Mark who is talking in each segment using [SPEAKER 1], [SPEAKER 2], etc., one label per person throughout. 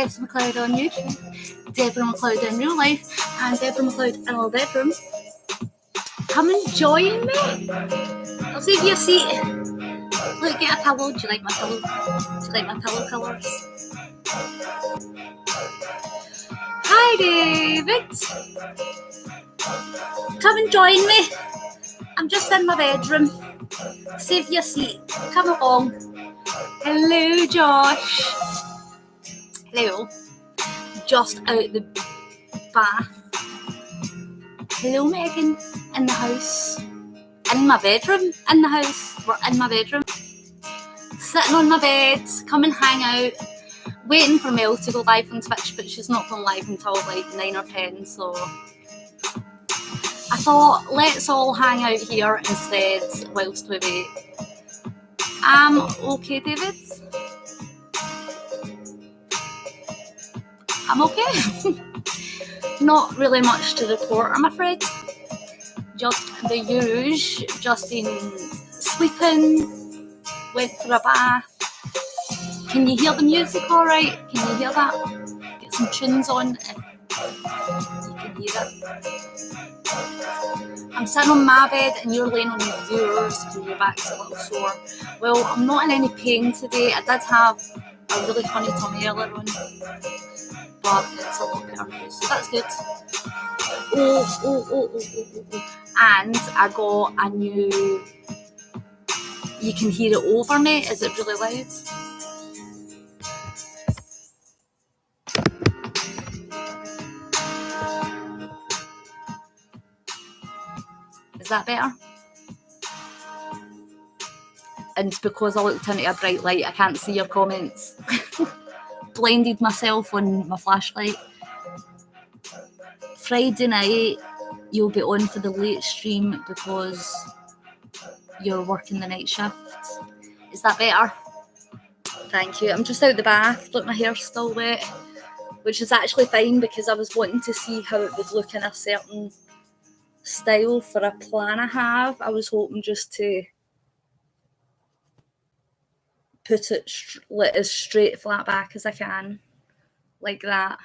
[SPEAKER 1] Debz McLeod on YouTube, Deborah McLeod in real life, and Deborah McLeod in a bedroom. Come and join me. I'll save you a seat. Look, get a pillow. Do you like my pillow? Do you like my pillow colours? Hi, David. Come and join me. I'm just in my bedroom. Save you a seat. Come along. Hello, Josh. Hello. Just out the bath. Hello, Megan. In the house. In my bedroom. In the house. We're in my bedroom. Sitting on my bed. Come and hang out. Waiting for Mel to go live on Twitch, but she's not going live until like 9 or 10, so I thought let's all hang out here instead whilst we wait. Okay, David. I'm okay. Not really much to report, I'm afraid. Just the usual. Just been sleeping. Went for a bath. Can you hear the music all right? Can you hear that? Get some tunes on if you can hear it. I'm sitting on my bed and you're laying on yours because your back's a little sore. Well, I'm not in any pain today. I did have a really funny tummy earlier on, but it's a lot better now, so that's good. Oh. And I got a new, you can hear it over me. Is it really loud? Is that better? And because I looked into a bright light, I can't see your comments. Blinded myself on my flashlight. Friday night, you'll be on for the late stream because you're working the night shift. Is that better? Thank you. I'm just out the bath. Look, my hair's still wet, which is actually fine because I was wanting to see how it would look in a certain style for a plan I have. I was hoping just to put it as straight flat back as I can, like that.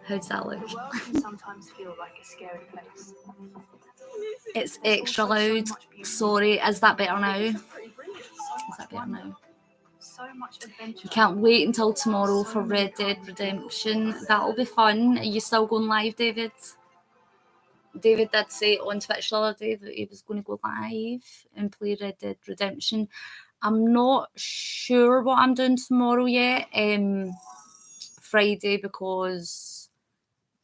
[SPEAKER 1] How's that look?
[SPEAKER 2] The world can sometimes feel like a scary place.
[SPEAKER 1] It's extra loud. Sorry, is that better now? Is that better now?
[SPEAKER 2] So much adventure.
[SPEAKER 1] You can't wait until tomorrow for Red Dead Redemption. That'll be fun. Are you still going live, David? David did say on Twitch the other day that he was going to go live and play Red Dead Redemption. I'm not sure what I'm doing tomorrow yet, Friday, because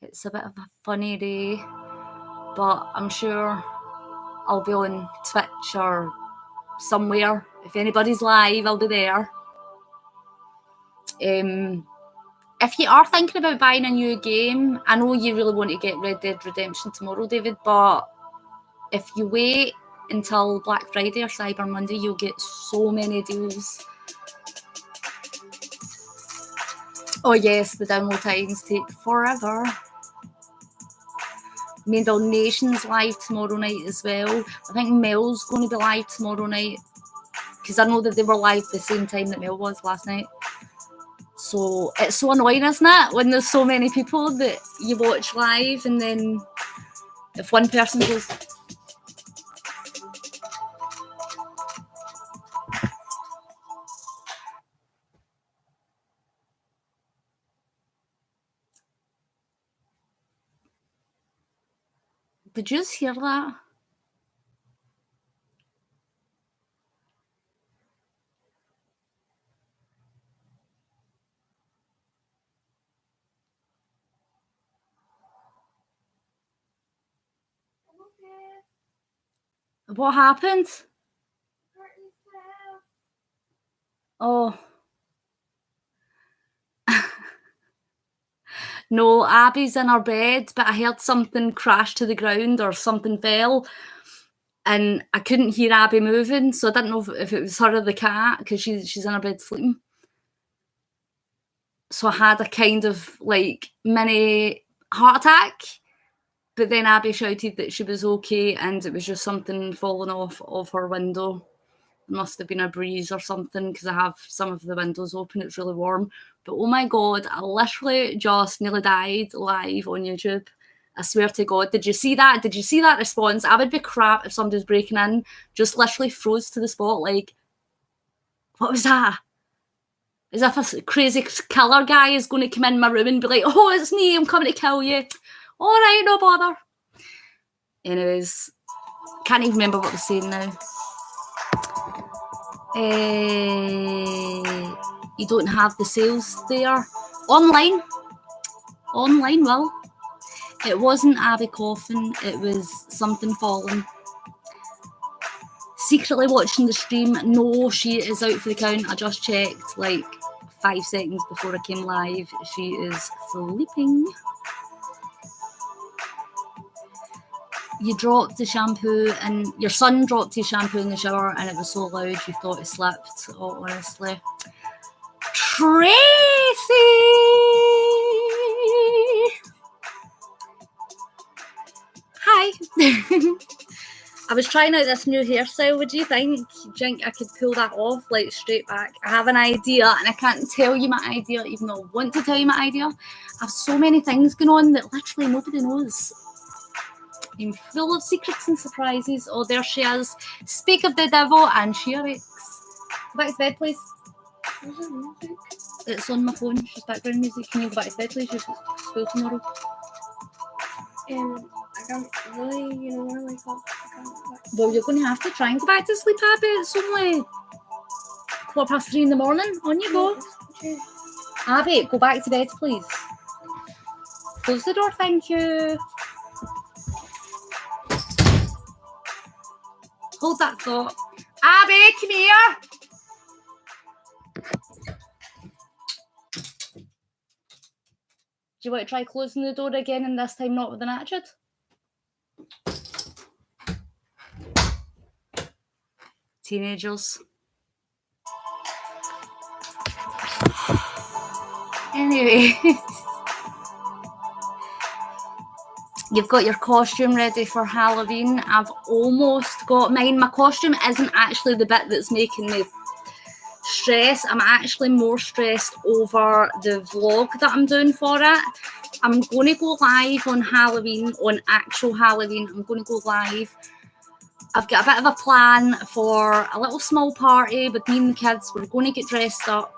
[SPEAKER 1] it's a bit of a funny day, but I'm sure I'll be on Twitch or somewhere. If anybody's live, I'll be there. If you are thinking about buying a new game, I know you really want to get Red Dead Redemption tomorrow, David, but if you wait until Black Friday or Cyber Monday, you'll get so many deals. Oh yes, the download times take forever. MainvillesNation's live tomorrow night as well. I think Mel's going to be live tomorrow night because I know that they were live the same time that Mel was last night. So it's so annoying, isn't it, when there's so many people that you watch live and then if one person goes... Did you just hear that? What happened? Oh. No, Abbie's in her bed, but I heard something crash to the ground or something fell, and I couldn't hear Abbie moving, so I didn't know if it was her or the cat, because she's in her bed sleeping. So I had a kind of like mini heart attack, but then Abbie shouted that she was okay and it was just something falling off of her window. must have been a breeze or something because I have some of the windows open. It's really warm. But oh my God, I literally just nearly died live on YouTube. I swear to God. Did you see that? Did you see that response? I would be crap if somebody was breaking in, just literally froze to the spot. Like, what was that? As if a crazy killer guy is going to come in my room and be like, oh, it's me, I'm coming to kill you. All right, no bother. Anyways, can't even remember what I was saying now. You don't have the sales there. Online, well. It wasn't Abbie coughing, it was something falling. Secretly watching the stream. No, she is out for the count. I just checked like 5 seconds before I came live. She is sleeping. You dropped the shampoo and your son dropped his shampoo in the shower and it was so loud you thought it slipped. Oh, honestly. Tracy! Hi. I was trying out this new hairstyle. What do you think? Do you think I could pull that off, like straight back? I have an idea and I can't tell you my idea, even though I want to tell you my idea. I have so many things going on that literally nobody knows. I'm full of secrets and surprises. Oh, there she is. Speak of the devil and she awakes. Go back to bed, please. It's on my phone. Just background music. Can you go back to bed, please? You're school tomorrow.
[SPEAKER 3] I don't really, want to wake up.
[SPEAKER 1] Well, you're going to have to try and go back to sleep, Abbie. It's only 3:15 in the morning. On you go. Abbie, go back to bed, please. Close the door, thank you. Hold that thought. Abbie, come here. Do you want to try closing the door again and this time not with an attitude? Teenagers. Anyway. You've got your costume ready for Halloween. I've almost got mine. My costume isn't actually the bit that's making me stress. I'm actually more stressed over the vlog that I'm doing for it. I'm going to go live on Halloween, on actual Halloween. I'm going to go live. I've got a bit of a plan for a little small party with me and the kids. We're going to get dressed up,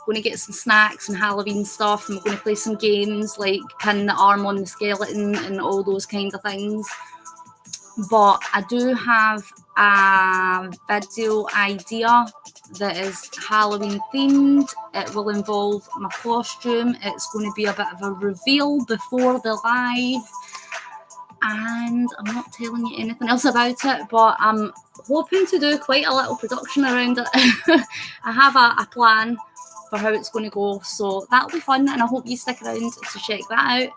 [SPEAKER 1] going to get some snacks and Halloween stuff, and we're going to play some games like pin the arm on the skeleton and all those kinds of things. But I do have a video idea that is Halloween themed. It will involve my costume. It's going to be a bit of a reveal before the live. And I'm not telling you anything else about it, but I'm hoping to do quite a little production around it. I have a plan for how it's going to go, so that'll be fun, and I hope you stick around to check that out.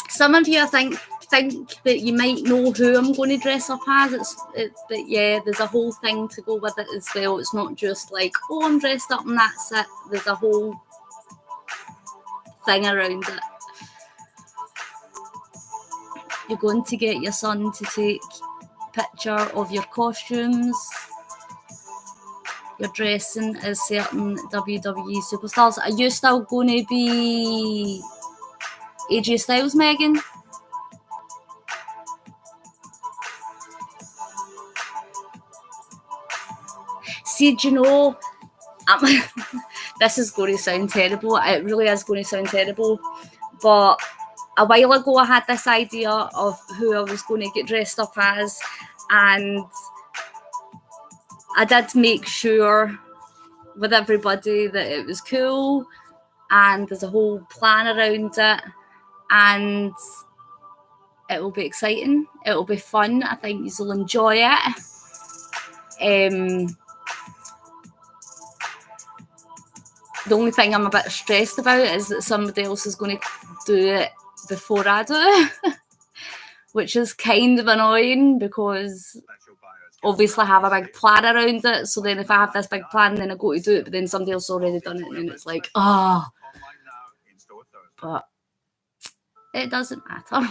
[SPEAKER 1] Some of you, I think that you might know who I'm going to dress up as. But yeah, there's a whole thing to go with it as well. It's not just like, oh, I'm dressed up and that's it. There's a whole thing around it. You're going to get your son to take a picture of your costumes. You're dressing as certain WWE superstars. Are you still going to be AJ Styles, Megan? See, do you know, this is going to sound terrible. It really is going to sound terrible. But a while ago, I had this idea of who I was going to get dressed up as. And I did make sure with everybody that it was cool. And there's a whole plan around it. And it will be exciting. It will be fun. I think you'll enjoy it. The only thing I'm a bit stressed about is that somebody else is going to do it before I do it, which is kind of annoying because obviously I have a big plan around it. So then if I have this big plan, then I go to do it, but then somebody else already done it, and then it's like, oh. But it doesn't matter.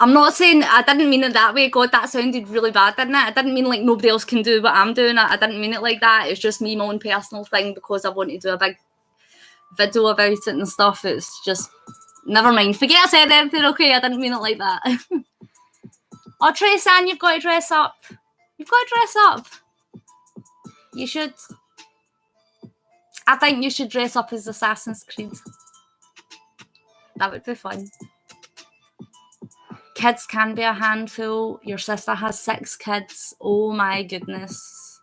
[SPEAKER 1] I'm not saying, I didn't mean it that way. God, that sounded really bad, didn't it? I didn't mean like nobody else can do what I'm doing. I didn't mean it like that. It's just me, my own personal thing, because I want to do a big video about it and stuff. It's just, never mind. Forget I said anything, okay? I didn't mean it like that. Oh, Trace-Ann, you've got to dress up. You've got to dress up. You should. I think you should dress up as Assassin's Creed. That would be fun. Kids can be a handful. Your sister has 6 kids. Oh my goodness.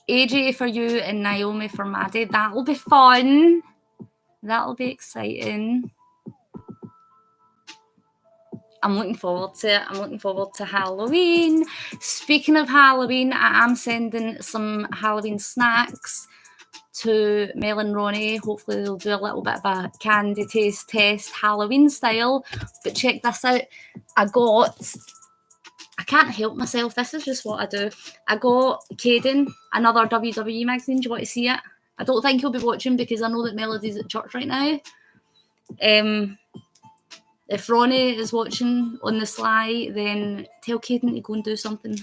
[SPEAKER 1] AJ for you and Naomi for Maddie. That'll be fun. That'll be exciting. I'm looking forward to it. I'm looking forward to Halloween. Speaking of Halloween, I am sending some Halloween snacks to Mel and Ronnie. Hopefully they'll do a little bit of a candy taste test, Halloween style. But check this out. I can't help myself. This is just what I do. I got Caden another WWE magazine. Do you want to see it? I don't think he'll be watching because I know that Melody's at church right now. If Ronnie is watching on the sly, then tell Caden to go and do something.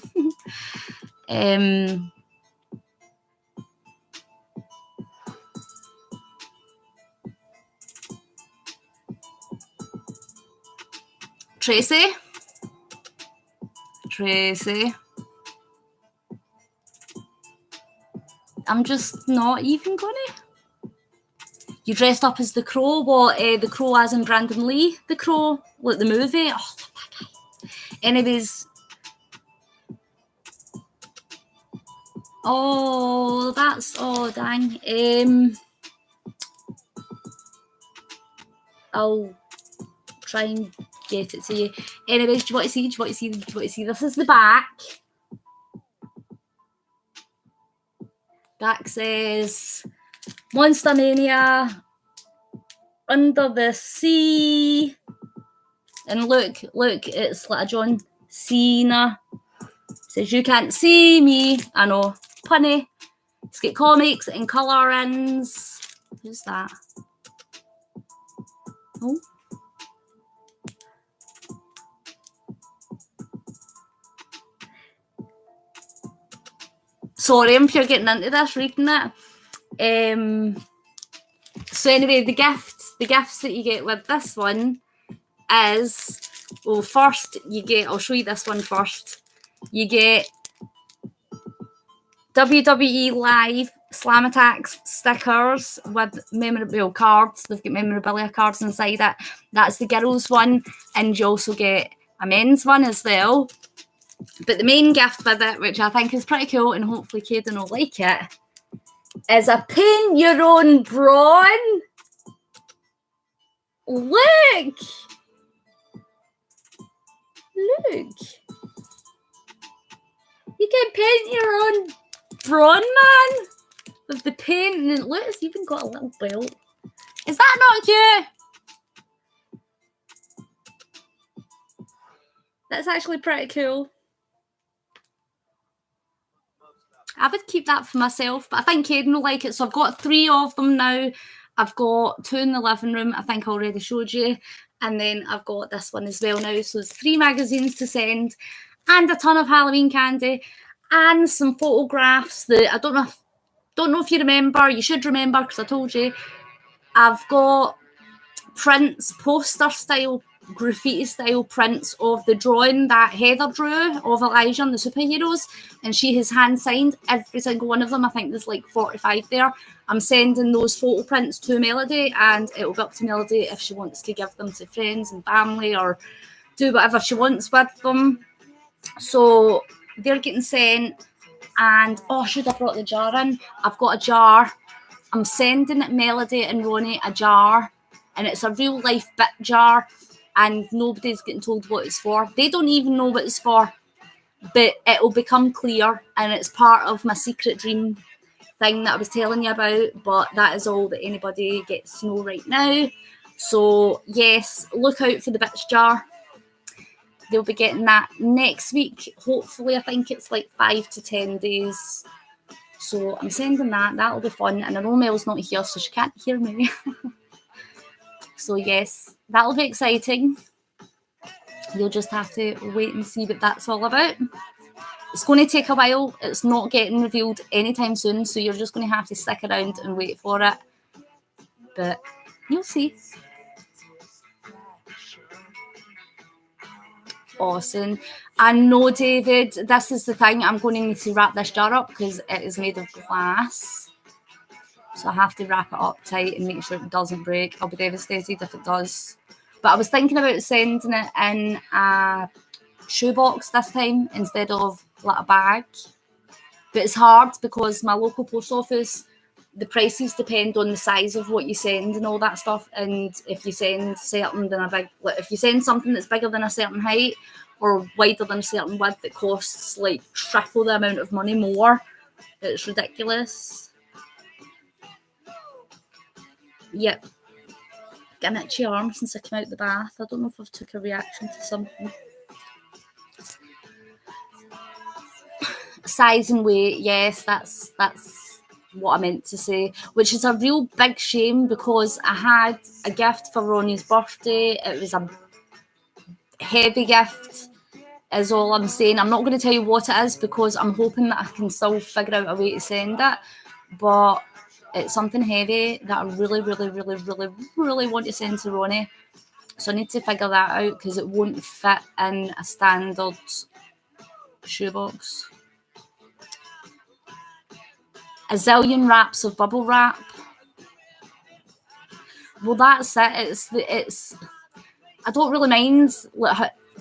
[SPEAKER 1] Tracy. I'm just not even gonna. You dressed up as the Crow. What? The Crow as in Brandon Lee? The Crow? Like the movie? Oh, I love that guy. Anyways. Oh, that's... Oh, dang. I'll try and get it to you. Anyways, do you want to see? This is the back. Back says... Monster Mania, Under the Sea, and look, it's like a John Cena. It says, you can't see me. I know, punny. It's got comics and colour-ins. Who's that? Oh. Sorry, I'm sure getting into this, reading it. So anyway, the gifts that you get with this one is, well, first you get, I'll show you this one first. You get WWE Live Slam Attacks stickers with memorabilia cards. They've got memorabilia cards inside it. That's the girls one, and you also get a men's one as well. But the main gift with it, which I think is pretty cool, and hopefully Caden will like it, is a paint your own Braun. Look. You can paint your own Braun, man. With the paint, and look, it's even got a little belt. Is that not cute? That's actually pretty cool. I would keep that for myself, but I think Caden will like it. So I've got 3 of them now. I've got 2 in the living room. I think I already showed you. And then I've got this one as well now. So there's 3 magazines to send and a ton of Halloween candy and some photographs that I don't know if you remember. You should remember because I told you. I've got prints, poster style, graffiti style prints of the drawing that Heather drew of Elijah and the superheroes, and she has hand signed every single one of them. I think there's like 45 there. I'm sending those photo prints to Melody, and it'll be up to Melody if she wants to give them to friends and family or do whatever she wants with them. So they're getting sent. And oh, should have brought the jar in. I've got a jar. I'm sending Melody and Ronnie a jar, and it's a real life bit jar, and nobody's getting told what it's for. They don't even know what it's for, but it'll become clear, and it's part of my secret dream thing that I was telling you about, but that is all that anybody gets to know right now. So yes, look out for the bitch jar. They'll be getting that next week. Hopefully, I think it's like 5 to 10 days. So I'm sending that. That'll be fun. And I know Mel's not here, so she can't hear me. So yes, that'll be exciting. you'll just have to wait and see what that's all about. It's going to take a while. It's not getting revealed anytime soon, so you're just going to have to stick around and wait for it. But you'll see. Awesome. And no, David, this is the thing. I'm going to need to wrap this jar up because it is made of glass. So I have to wrap it up tight and make sure it doesn't break. I'll be devastated if it does. But I was thinking about sending it in a shoebox this time instead of like a bag. But it's hard because my local post office, the prices depend on the size of what you send and all that stuff. And if you send certain than a big, like if you send something that's bigger than a certain height or wider than a certain width, it costs like triple the amount of money more. It's ridiculous. Yep. Getting itchy arms since I came out the bath. I don't know if I've took a reaction to something. Size and weight, yes, that's what I meant to say, which is a real big shame because I had a gift for Ronnie's birthday. It was a heavy gift, is all I'm saying. I'm not going to tell you what it is because I'm hoping that I can still figure out a way to send it, but it's something heavy that I really, really, really, really, really want to send to Ronnie. So I need to figure that out because it won't fit in a standard shoebox. A zillion wraps of bubble wrap. Well, that's it. It's. I don't really mind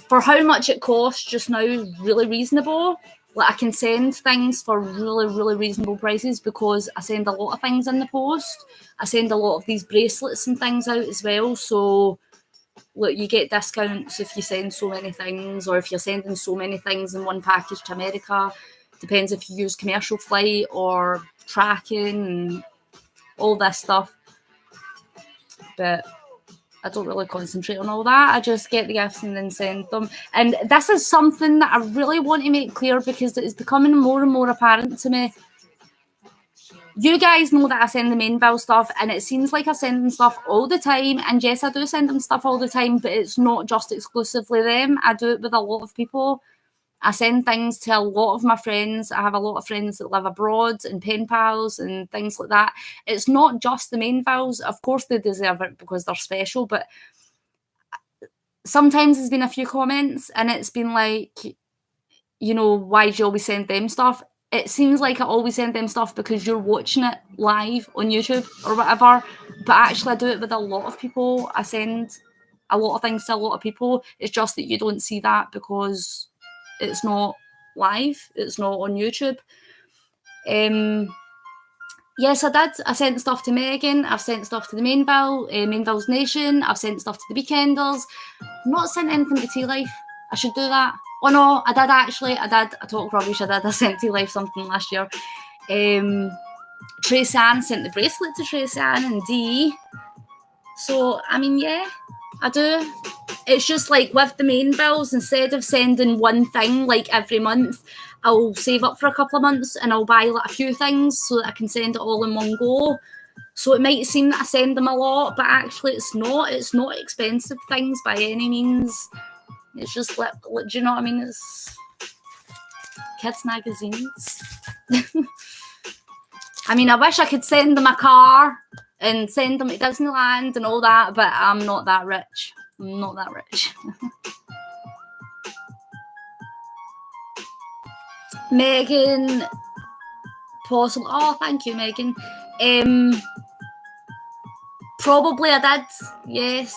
[SPEAKER 1] for how much it costs just now. Really reasonable. Like I can send things for really, really reasonable prices because I send a lot of things in the post. I send a lot of these bracelets and things out as well. So, look, you get discounts if you send so many things, or if you're sending so many things in one package to America. Depends if you use commercial flight or tracking and all this stuff. But I don't really concentrate on all that. I just get the gifts and then send them. And this is something that I really want to make clear because it is becoming more and more apparent to me. You guys know that I send the Mainville stuff, and it seems like I send them stuff all the time. And yes, I do send them stuff all the time, but it's not just exclusively them. I do it with a lot of people. I send things to a lot of my friends. I have a lot of friends that live abroad and pen pals and things like that. It's not just the Mainvilles. Of course, they deserve it because they're special, but sometimes there's been a few comments and it's been like, you know, why do you always send them stuff? It seems like I always send them stuff because you're watching it live on YouTube or whatever, but actually I do it with a lot of people. I send a lot of things to a lot of people. It's just that you don't see that because it's not live. It's not on YouTube. Yes, I did. I sent stuff to Megan. I've sent stuff to the MainvillesNation. I've sent stuff to the Weekenders. I've not sent anything to Tea Life. I should do that. Oh no, I did actually. I did. I talk rubbish. I did. I sent Tea Life something last year. Tracy Ann sent the bracelet to Tracy Ann and Dee. So, I mean, yeah, I do. It's just like with the Mainvilles, instead of sending one thing like every month, I'll save up for a couple of months and I'll buy like a few things so that I can send it all in one go. So it might seem that I send them a lot, but actually it's not. It's not expensive things by any means. It's just like, do you know what I mean? It's kids' magazines. I mean, I wish I could send them a car and send them to Disneyland and all that, but I'm not that rich. I'm not that rich. Megan, possible. Oh, thank you, Megan. Probably I did. Yes,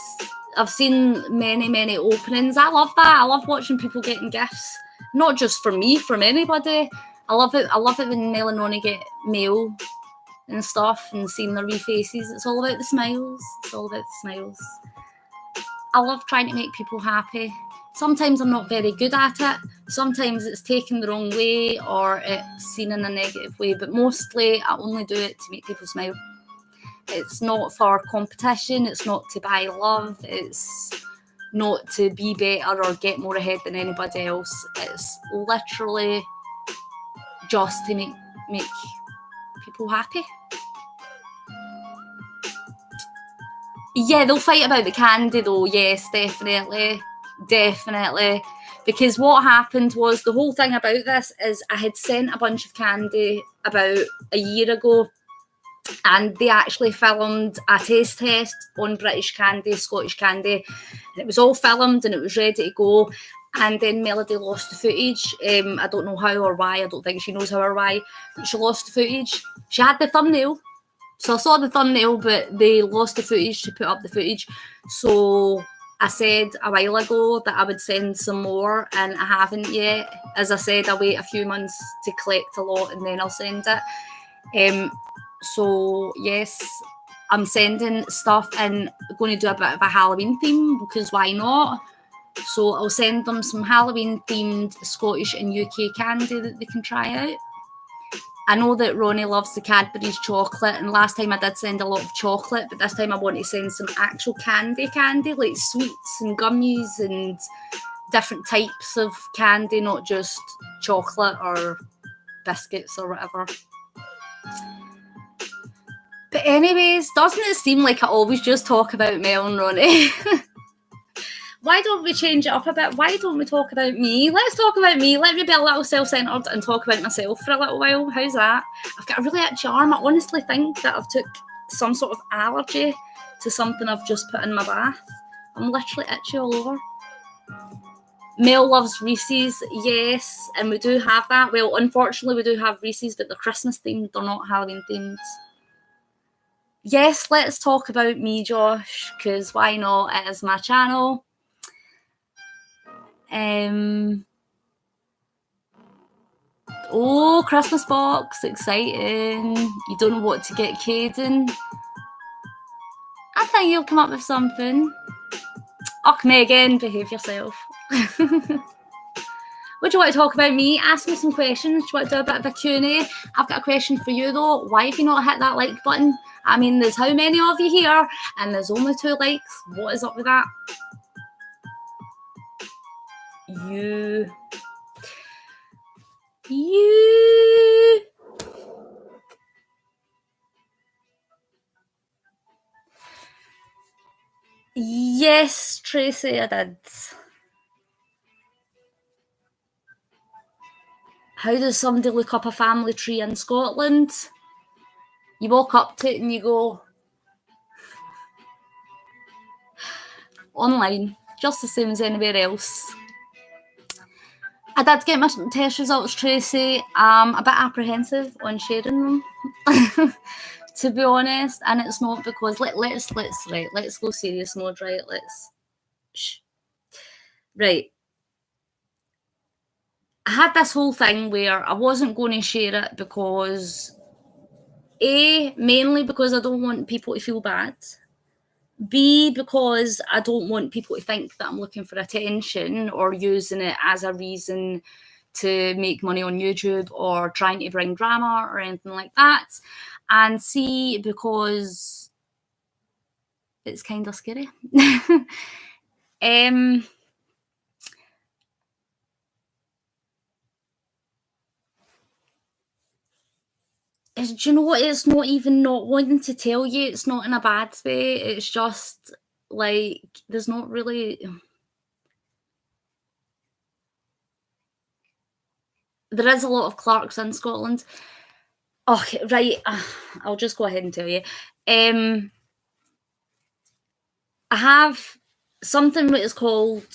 [SPEAKER 1] I've seen many openings. I love that. I love watching people getting gifts, not just from me, from anybody. I love it. I love it when Mel and Ronnie get mail and stuff and seeing their wee faces. It's all about the smiles. It's all about the smiles. I love trying to make people happy. Sometimes I'm not very good at it. Sometimes it's taken the wrong way or it's seen in a negative way. But mostly I only do it to make people smile. It's not for competition. It's not to buy love. It's not to be better or get more ahead than anybody else. It's literally just to make people happy. Yeah, they'll fight about the candy though. Yes, definitely. definitely. Because what happened was, the whole thing about this is I had sent a bunch of candy about a year ago, and they actually filmed a taste test on British candy, Scottish candy, and it was all filmed and it was ready to go. And then Melody lost the footage. I don't know how or why. I don't think she knows how or why. But she lost the footage. She had the thumbnail. So I saw the thumbnail, but they lost the footage to put up the footage. So I said a while ago that I would send some more, and I haven't yet. As I said, I'll wait a few months to collect a lot and then I'll send it. So yes, I'm sending stuff and going to do a bit of a Halloween theme, because why not? So I'll send them some Halloween themed Scottish and UK candy that they can try out. I know that Ronnie loves the Cadbury's chocolate, and last time I did send a lot of chocolate, but this time I want to send some actual candy, like sweets and gummies and different types of candy, not just chocolate or biscuits or whatever. But anyways, doesn't it seem like I always just talk about Mel and Ronnie? Why don't we change it up a bit? Why don't we talk about me? Let's talk about me. Let me be a little self-centered and talk about myself for a little while. How's that? I've got a really itchy arm. I honestly think that I've took some sort of allergy to something I've just put in my bath. I'm literally itchy all over. Mel loves Reese's, yes, and we do have that. Well, unfortunately, we do have Reese's, but they're Christmas themed. They're not Halloween themed. Yes, let's talk about me, Josh, because why not? It is my channel. Oh, Christmas box, exciting. You don't know what to get Caden. I think you'll come up with something. Oh, Megan, behave yourself. Would you want to talk about me? Ask me some questions. Do you want to do a bit of a Q&A? I've got a question for you though. Why have you not hit that like button? I mean, there's how many of you here? And there's only 2 likes. What is up with that? You. Yes, Tracy, I did. How does somebody look up a family tree in Scotland? You walk up to it and you go online, just the same as anywhere else. I did get my test results, Tracy. I'm a bit apprehensive on sharing them, to be honest. And it's not because let's go serious mode, right? Right. I had this whole thing where I wasn't going to share it because mainly because I don't want people to feel bad. B, because I don't want people to think that I'm looking for attention or using it as a reason to make money on YouTube or trying to bring drama or anything like that. And C, because it's kind of scary. Do you know what? It's not even not wanting to tell you. It's not in a bad way. It's just like there's not really. There is a lot of Clarks in Scotland. Okay, right. I'll just go ahead and tell you. I have something that is called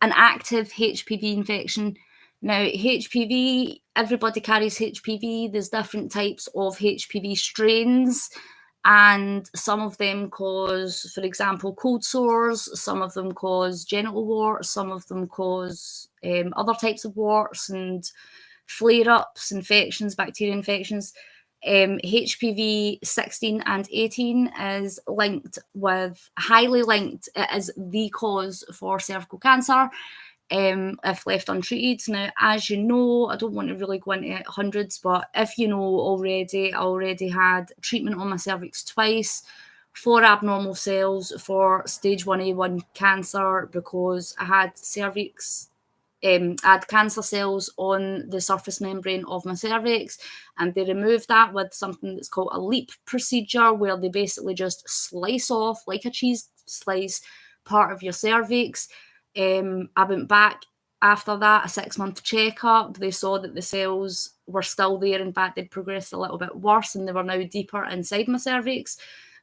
[SPEAKER 1] an active HPV infection. Now, HPV, everybody carries HPV. There's different types of HPV strains, and some of them cause, for example, cold sores. Some of them cause genital warts. Some of them cause other types of warts and flare-ups, infections, bacteria infections. HPV 16 and 18 is highly linked. It is the cause for cervical cancer if left untreated. Now, as you know, I don't want to really go into hundreds, but if you know already, I already had treatment on my cervix twice for abnormal cells for stage 1A1 cancer because I had cervix. I had cancer cells on the surface membrane of my cervix, and they removed that with something that's called a LEAP procedure, where they basically just slice off like a cheese slice, part of your cervix. I went back after that, a 6-month checkup. They saw that the cells were still there. In fact, they'd progressed a little bit worse and they were now deeper inside my cervix.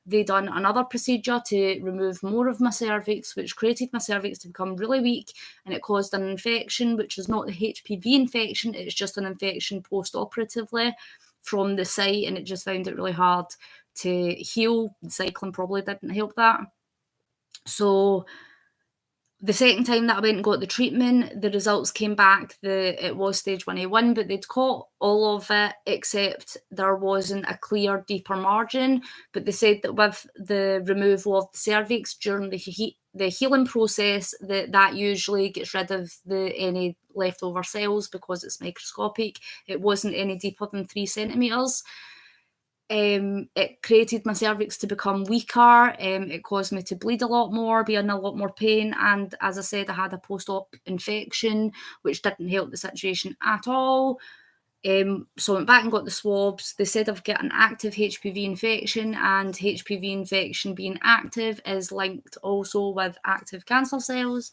[SPEAKER 1] They done another procedure to remove more of my cervix, which created my cervix to become really weak, and it caused an infection, which is not the HPV infection, it's just an infection post-operatively from the site, and it just found it really hard to heal. The cycling probably didn't help that. So the second time that I went and got the treatment, the results came back that it was stage 1A1, but they'd caught all of it except there wasn't a clear, deeper margin. But they said that with the removal of the cervix during the healing process, that usually gets rid of any leftover cells because it's microscopic. It wasn't any deeper than 3 centimetres. It created my cervix to become weaker. It caused me to bleed a lot more, be in a lot more pain, and as I said, I had a post-op infection, which didn't help the situation at all. So I went back and got the swabs. They said I've got an active HPV infection, and HPV infection being active is linked also with active cancer cells.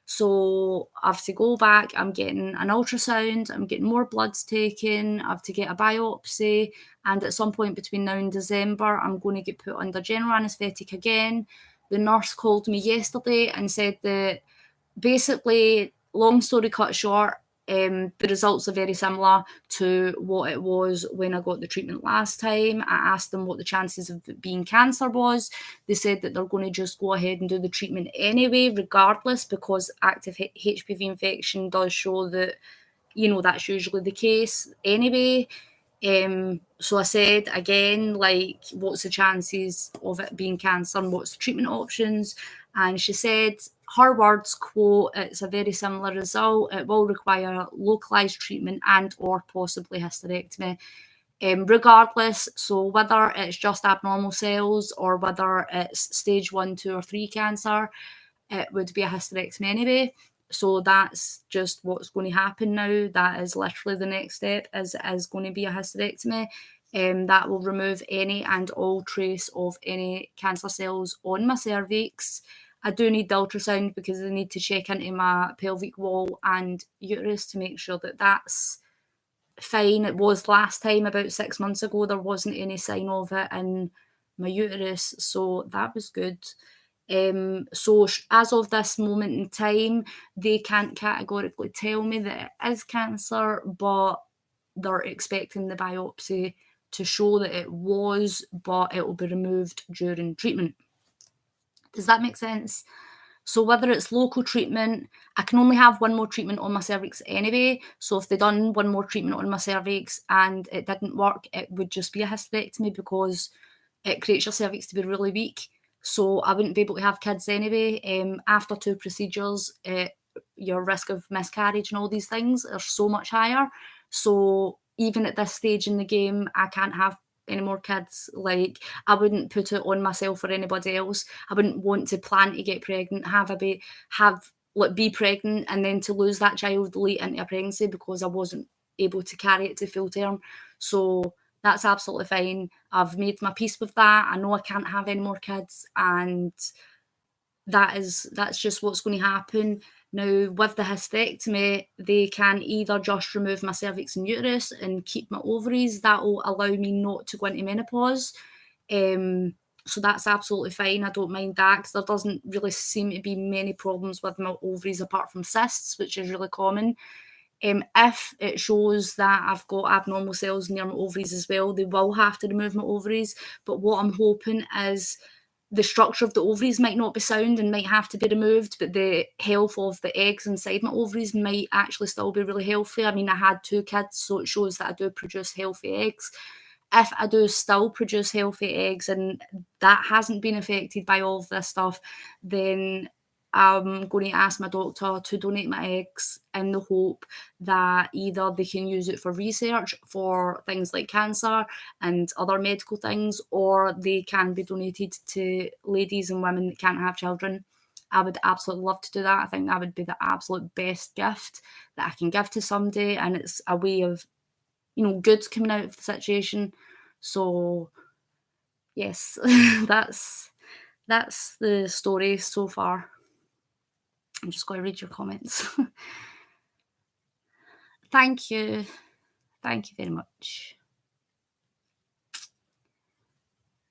[SPEAKER 1] So I have to go back, I'm getting an ultrasound, I'm getting more bloods taken, I have to get a biopsy, and at some point between now and December, I'm going to get put under general anaesthetic again. The nurse called me yesterday and said that basically, long story cut short, the results are very similar to what it was when I got the treatment last time. I asked them what the chances of it being cancer was. They said that they're going to just go ahead and do the treatment anyway, regardless, because active HPV infection does show that, that's usually the case anyway. So I said again, like, what's the chances of it being cancer and what's the treatment options? And she said, her words, quote, "It's a very similar result. It will require localised treatment and or possibly hysterectomy. Regardless, so whether it's just abnormal cells or whether it's stage 1, 2 or 3 cancer, it would be a hysterectomy anyway." So that's just what's going to happen now. That is literally the next step, is going to be a hysterectomy. That will remove any and all trace of any cancer cells on my cervix. I do need the ultrasound because they need to check into my pelvic wall and uterus to make sure that that's fine. It was last time about 6 months ago. There wasn't any sign of it in my uterus, so that was good. So as of this moment in time, they can't categorically tell me that it is cancer, but they're expecting the biopsy to show that it was, but it will be removed during treatment. Does that make sense? So whether it's local treatment, I can only have one more treatment on my cervix anyway. So if they done one more treatment on my cervix and it didn't work, it would just be a hysterectomy because it creates your cervix to be really weak. So I wouldn't be able to have kids anyway. After 2 procedures, your risk of miscarriage and all these things are so much higher. So even at this stage in the game, I can't have any more kids. Like, I wouldn't put it on myself or anybody else. I wouldn't want to plan to get pregnant, be pregnant, and then to lose that child late into a pregnancy because I wasn't able to carry it to full term. So that's absolutely fine. I've made my peace with that. I know I can't have any more kids, and that's just what's going to happen. Now, with the hysterectomy, they can either just remove my cervix and uterus and keep my ovaries. That will allow me not to go into menopause. So that's absolutely fine. I don't mind that because there doesn't really seem to be many problems with my ovaries apart from cysts, which is really common. If it shows that I've got abnormal cells near my ovaries as well, they will have to remove my ovaries. But what I'm hoping is the structure of the ovaries might not be sound and might have to be removed, but the health of the eggs inside my ovaries might actually still be really healthy. I mean, I had 2 kids, so it shows that I do produce healthy eggs. If I do still produce healthy eggs and that hasn't been affected by all of this stuff, then I'm going to ask my doctor to donate my eggs in the hope that either they can use it for research for things like cancer and other medical things, or they can be donated to ladies and women that can't have children. I would absolutely love to do that. I think that would be the absolute best gift that I can give to somebody, and it's a way of, good coming out of the situation. So yes, that's that's the story so far. I'm just going to read your comments. Thank you. Thank you very much.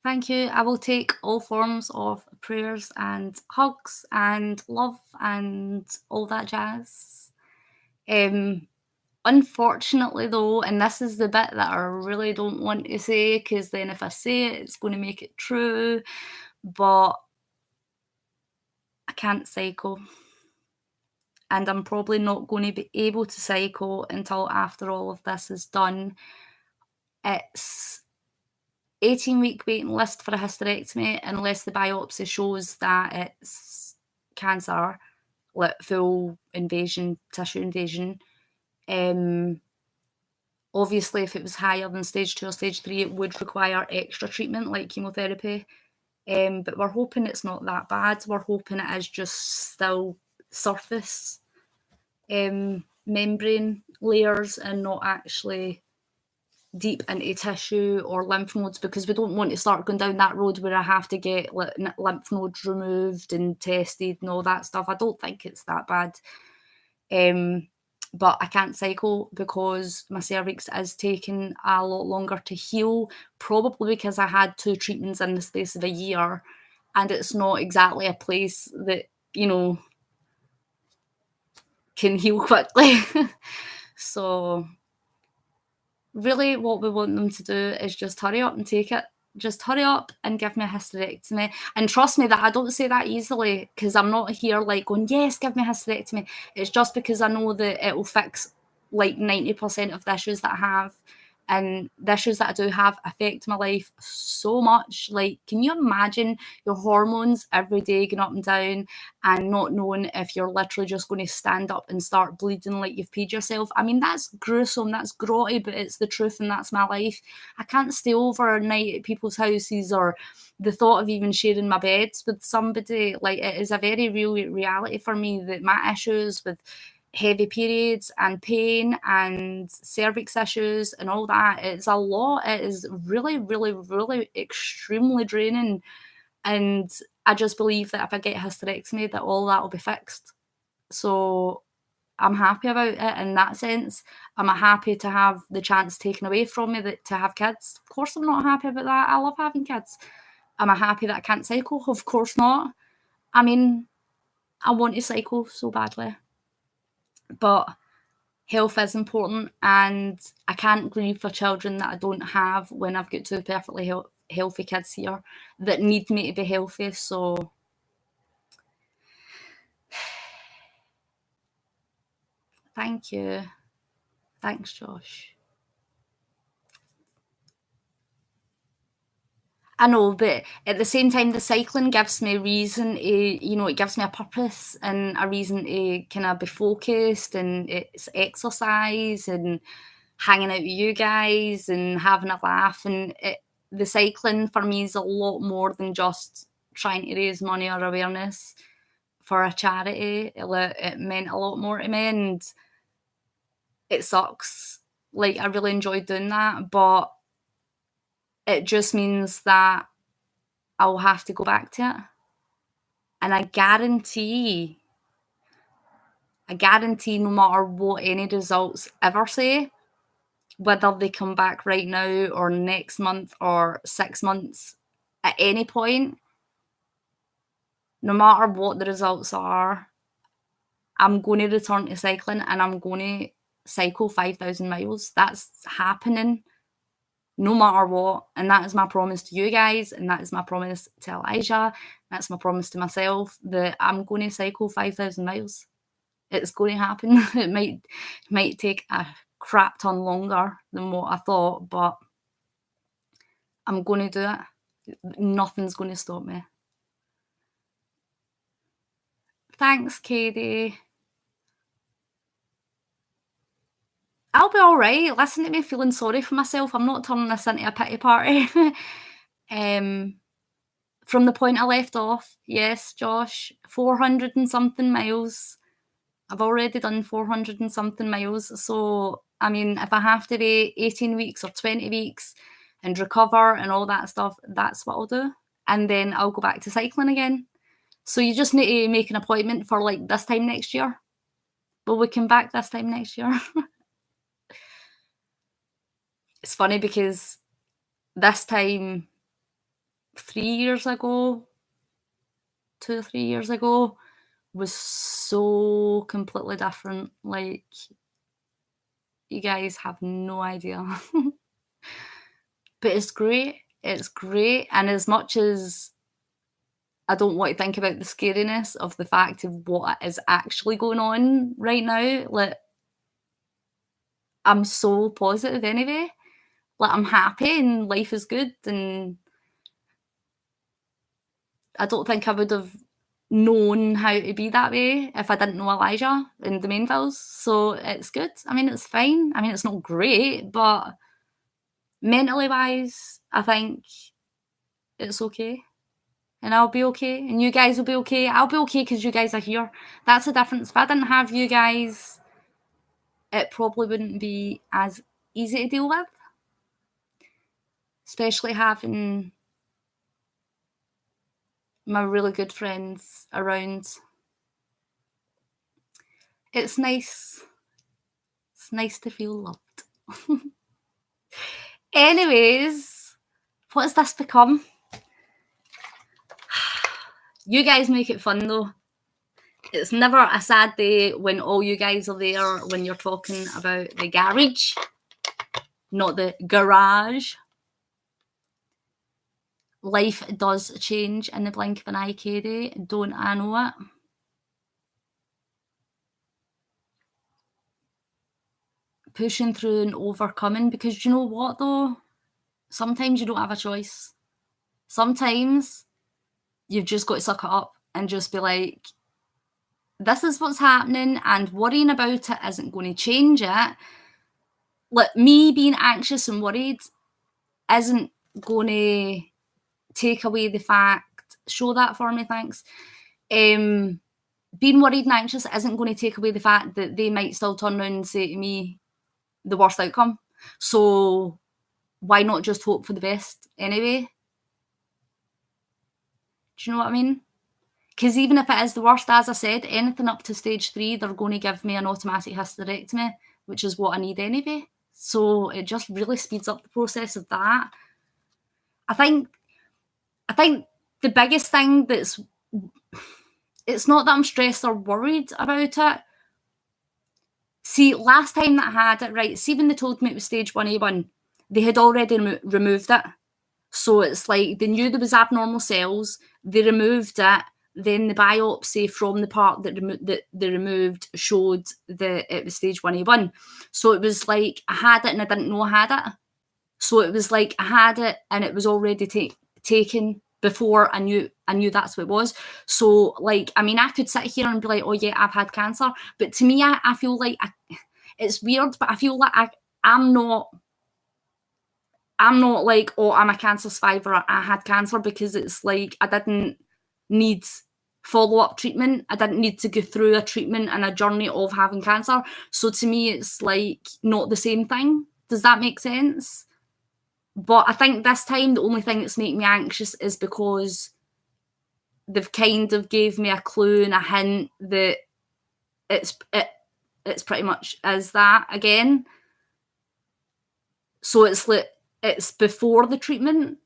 [SPEAKER 1] Thank you. I will take all forms of prayers and hugs and love and all that jazz. Unfortunately though, and this is the bit that I really don't want to say, because then if I say it, it's going to make it true, but I can't cycle. And I'm probably not going to be able to cycle until after all of this is done. It's 18-week waiting list for a hysterectomy unless the biopsy shows that it's cancer, like full invasion, tissue invasion. Obviously, if it was higher than stage 2 or stage 3, it would require extra treatment like chemotherapy. But we're hoping it's not that bad. We're hoping it is just still surface membrane layers and not actually deep into tissue or lymph nodes, because we don't want to start going down that road where I have to get lymph nodes removed and tested and all that stuff. I don't think it's that bad. But I can't cycle because my cervix is taking a lot longer to heal, probably because I had 2 treatments in the space of a year, and it's not exactly a place that, you know, can heal quickly. So really what we want them to do is just hurry up and take it. Just hurry up and give me a hysterectomy. And trust me that I don't say that easily, because I'm not here like going, yes, give me a hysterectomy. It's just because I know that it will fix like 90% of the issues that I have. And the issues that I do have affect my life so much. Like, can you imagine your hormones every day going up and down and not knowing if you're literally just going to stand up and start bleeding like you've peed yourself? I mean, that's gruesome, that's grotty, but it's the truth and that's my life. I can't stay overnight at people's houses, or the thought of even sharing my beds with somebody. Like, it is a very real reality for me that my issues with heavy periods and pain and cervix issues and all that, it's a lot. It is really, really, really extremely draining. And I just believe that if I get a hysterectomy, that all that will be fixed. So I'm happy about it in that sense. I'm happy to have the chance taken away from me to have kids. Of course I'm not happy about that. I love having kids. Am I happy that I can't cycle? Of course not. I mean, I want to cycle so badly. But health is important, and I can't grieve for children that I don't have when I've got 2 perfectly healthy kids here that need me to be healthy. So thank you. Thanks, Josh. I know, but at the same time, the cycling gives me a reason to, you know, it gives me a purpose and a reason to kind of be focused, and it's exercise and hanging out with you guys and having a laugh. And the cycling for me is a lot more than just trying to raise money or awareness for a charity. It meant a lot more to me, and it sucks. Like, I really enjoyed doing that, but it just means that I'll have to go back to it. And I guarantee no matter what any results ever say, whether they come back right now or next month or 6 months, at any point, no matter what the results are, I'm going to return to cycling, and I'm going to cycle 5,000 miles. That's happening no matter what. And that is my promise to you guys, and that is my promise to Elijah. That's my promise to myself, that I'm going to cycle 5,000 miles. It's going to happen. It might take a crap ton longer than what I thought, but I'm going to do it. Nothing's going to stop me. Thanks, Katie. I'll be all right. Listen to me feeling sorry for myself. I'm not turning this into a pity party. From the point I left off, yes, Josh, 400 and something miles. I've already done 400 and something miles. So, I mean, if I have to be 18 weeks or 20 weeks and recover and all that stuff, that's what I'll do. and then I'll go back to cycling again. So you just need to make an appointment for like this time next year. Will we come back this time next year? It's funny because this time 3 years ago, 2 or 3 years ago, was so completely different. Like, you guys have no idea. But it's great. It's great. And as much as I don't want to think about the scariness of the fact of what is actually going on right now, like, I'm so positive anyway. Like, I'm happy and life is good, and I don't think I would have known how to be that way if I didn't know Elijah in the Mainvilles. So it's good. I mean, it's fine. I mean, it's not great, but mentally wise, I think it's okay. And I'll be okay. And you guys will be okay. I'll be okay because you guys are here. That's the difference. If I didn't have you guys, it probably wouldn't be as easy to deal with. Especially having my really good friends around. It's nice. It's nice to feel loved. Anyways, what has this become? You guys make it fun though. It's never a sad day when all you guys are there when you're talking about the garage, not the garage. Life does change in the blink of an eye, Katie. Don't I know it? Pushing through and overcoming, because you know what though? Sometimes you don't have a choice. Sometimes you've just got to suck it up and just be like, this is what's happening, and worrying about it isn't going to change it. Like, me being anxious and worried isn't going to take away the fact, show that for me, thanks. Being worried and anxious isn't going to take away the fact that they might still turn around and say to me the worst outcome. So why not just hope for the best anyway? Do you know what I mean? Because even if it is the worst, as I said, anything up to stage 3, they're going to give me an automatic hysterectomy, which is what I need anyway. So it just really speeds up the process of that. I think the biggest thing it's not that I'm stressed or worried about it. See, last time that I had it, right, see when they told me it was stage 1A1, they had already removed it. So it's like they knew there was abnormal cells, they removed it, then the biopsy from the part that they removed showed that it was stage 1A1. So it was like I had it and I didn't know I had it. So it was like I had it and it was already taken before I knew that's what it was. So, like, I mean, I could sit here and be like, oh yeah, I've had cancer. But to me, I feel like it's weird, but I feel like I'm not like, oh, I'm a cancer survivor, I had cancer, because it's like I didn't need follow-up treatment. I didn't need to go through a treatment and a journey of having cancer. So to me, it's like not the same thing. Does that make sense? But I think this time the only thing that's making me anxious is because they've kind of gave me a clue and a hint that it's pretty much is that again. So it's like it's before the treatment.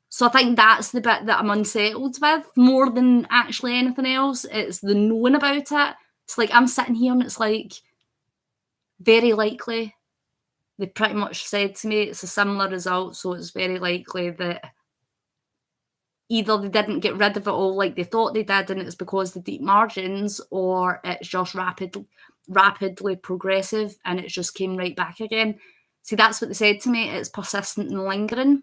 [SPEAKER 1] So I think that's the bit that I'm unsettled with more than actually anything else. It's the knowing about it. It's like I'm sitting here and it's like very likely. They pretty much said to me it's a similar result, so it's very likely that either they didn't get rid of it all like they thought they did and it's because of the deep margins, or it's just rapidly progressive and it just came right back again. See, that's what they said to me. It's persistent and lingering.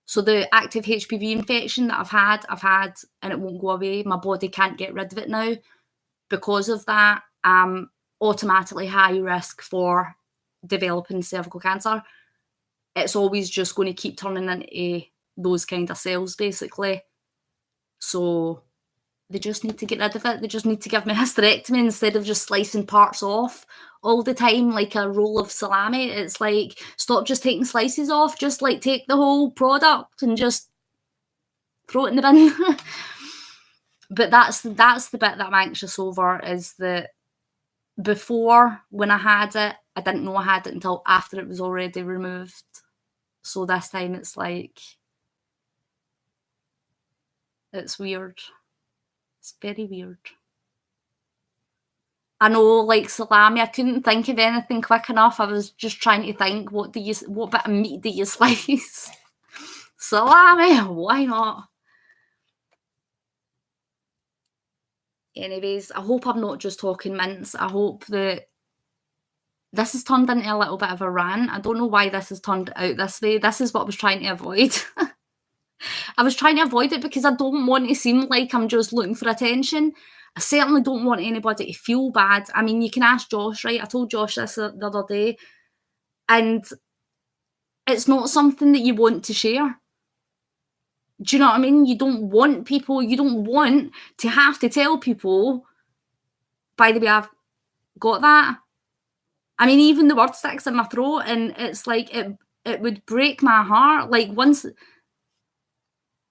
[SPEAKER 1] So the active HPV infection that I've had and it won't go away. My body can't get rid of it now. Because of that, I'm automatically high risk for developing cervical cancer. It's always just going to keep turning into those kind of cells, basically. So they just need to get rid of it. They just need to give me a hysterectomy instead of just slicing parts off all the time like a roll of salami. It's like, stop just taking slices off. Just like take the whole product and just throw it in the bin. But that's the bit that I'm anxious over, is that before, when I had it, I didn't know I had it until after it was already removed. So this time it's like, it's weird. It's very weird. I know, like salami, I couldn't think of anything quick enough. I was just trying to think, what bit of meat do you slice? Salami, why not? Anyways, I hope I'm not just talking mince. I hope that this has turned into a little bit of a rant. I don't know why this has turned out this way. This is what I was trying to avoid. I was trying to avoid it because I don't want to seem like I'm just looking for attention. I certainly don't want anybody to feel bad. I mean, you can ask Josh, right? I told Josh this the other day, and it's not something that you want to share. Do you know what I mean? You don't want to have to tell people, by the way, I've got that. I mean, even the word sticks in my throat, and it's like, it would break my heart. Like, once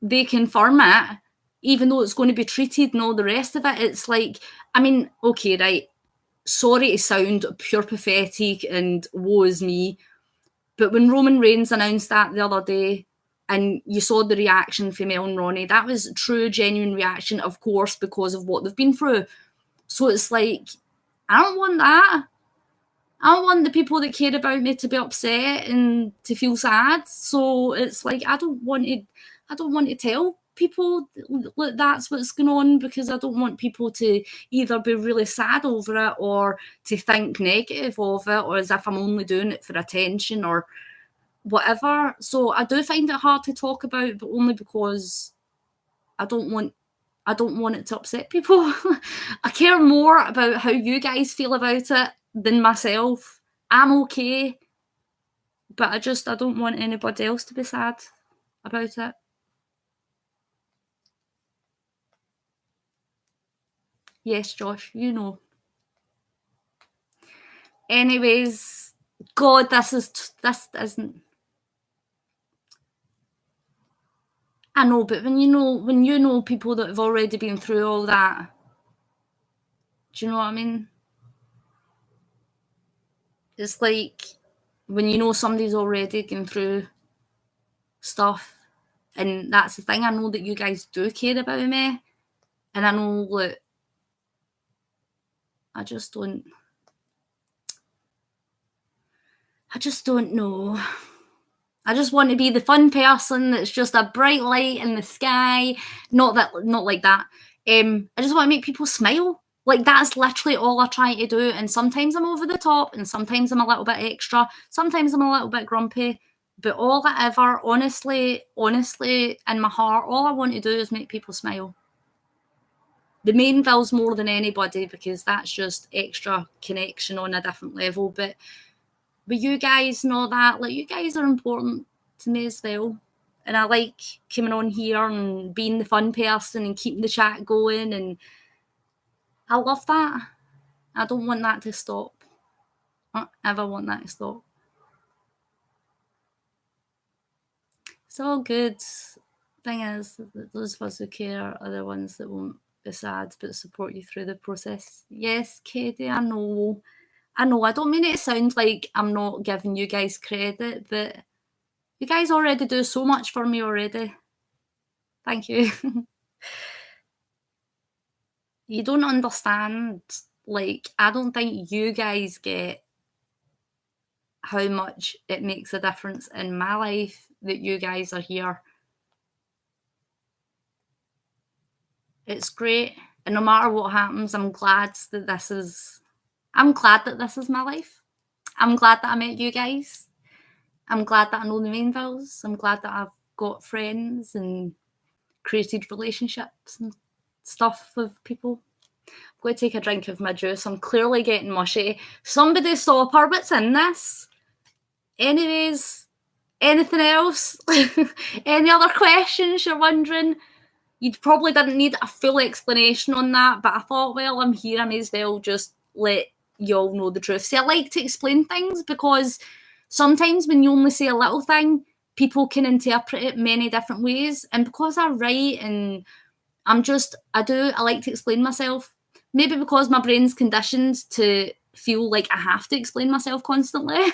[SPEAKER 1] they confirm it, even though it's going to be treated and all the rest of it, it's like, I mean, okay, right, sorry to sound pure pathetic and woe is me, but when Roman Reigns announced that the other day, and you saw the reaction from Mel and Ronnie, that was a true, genuine reaction, of course, because of what they've been through. So it's like, I don't want that. I don't want the people that care about me to be upset and to feel sad. So it's like, I don't want to tell people that that's what's going on, because I don't want people to either be really sad over it or to think negative of it, or as if I'm only doing it for attention or whatever. So I do find it hard to talk about, but only because I don't want it to upset people. I care more about how you guys feel about it than myself. I'm okay, but I don't want anybody else to be sad about it. Yes, Josh, you know. Anyways, God, this isn't. I know, but when you know people that have already been through all that, do you know what I mean? It's like when you know somebody's already gone through stuff, and that's the thing. I know that you guys do care about me, and I know that I just don't know. I just want to be the fun person that's just a bright light in the sky. Not like that. I just want to make people smile. Like, that's literally all I try to do. And sometimes I'm over the top, and sometimes I'm a little bit extra. Sometimes I'm a little bit grumpy. But all that ever, honestly, in my heart, all I want to do is make people smile. The Mainvilles more than anybody, because that's just extra connection on a different level. But you guys know that, like, you guys are important to me as well. And I like coming on here and being the fun person and keeping the chat going, and I love that. I don't want that to stop. I don't ever want that to stop. It's all good. Thing is, those of us who care are the ones that won't be sad but support you through the process. Yes, Katie, I know. I don't mean it to sound like I'm not giving you guys credit, but you guys already do so much for me already. Thank you. You don't understand. Like, I don't think you guys get how much it makes a difference in my life that you guys are here. It's great. And no matter what happens, I'm glad that this is my life. I'm glad that I met you guys. I'm glad that I know the Mainvilles. I'm glad that I've got friends and created relationships and stuff with people. I'm going to take a drink of my juice. I'm clearly getting mushy. Somebody stop her. What's in this? Anyways, anything else? Any other questions you're wondering? You probably didn't need a full explanation on that, but I thought, well, I'm here, I may as well just let you all know the truth. See, I like to explain things, because sometimes when you only say a little thing, people can interpret it many different ways. And because I write and I like to explain myself. Maybe because my brain's conditioned to feel like I have to explain myself constantly.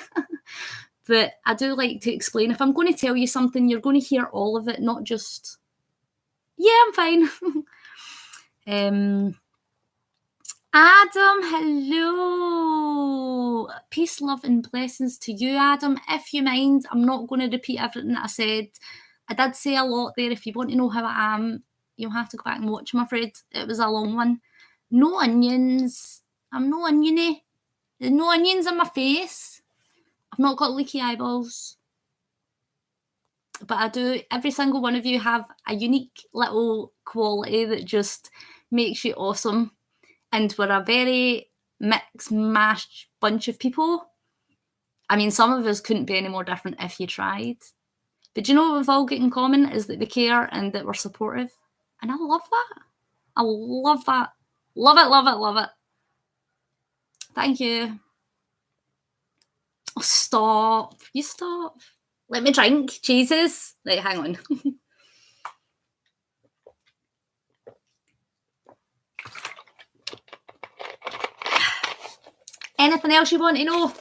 [SPEAKER 1] But I do like to explain. If I'm going to tell you something, you're going to hear all of it, not just, yeah, I'm fine. Adam, hello. Peace, love and blessings to you, Adam. If you mind, I'm not going to repeat everything that I said. I did say a lot there. If you want to know how I am, you'll have to go back and watch, I'm afraid. It was a long one. No onions. I'm no oniony. There's no onions on my face. I've not got leaky eyeballs. But I do. Every single one of you have a unique little quality that just makes you awesome. And we're a very mixed, mashed bunch of people. I mean, some of us couldn't be any more different if you tried. But do you know what we've all got in common is that we care and that we're supportive. And I love that. I love that. Love it, love it, love it. Thank you. Oh, stop. You stop. Let me drink. Jesus. Right, hang on. Anything else you want to know?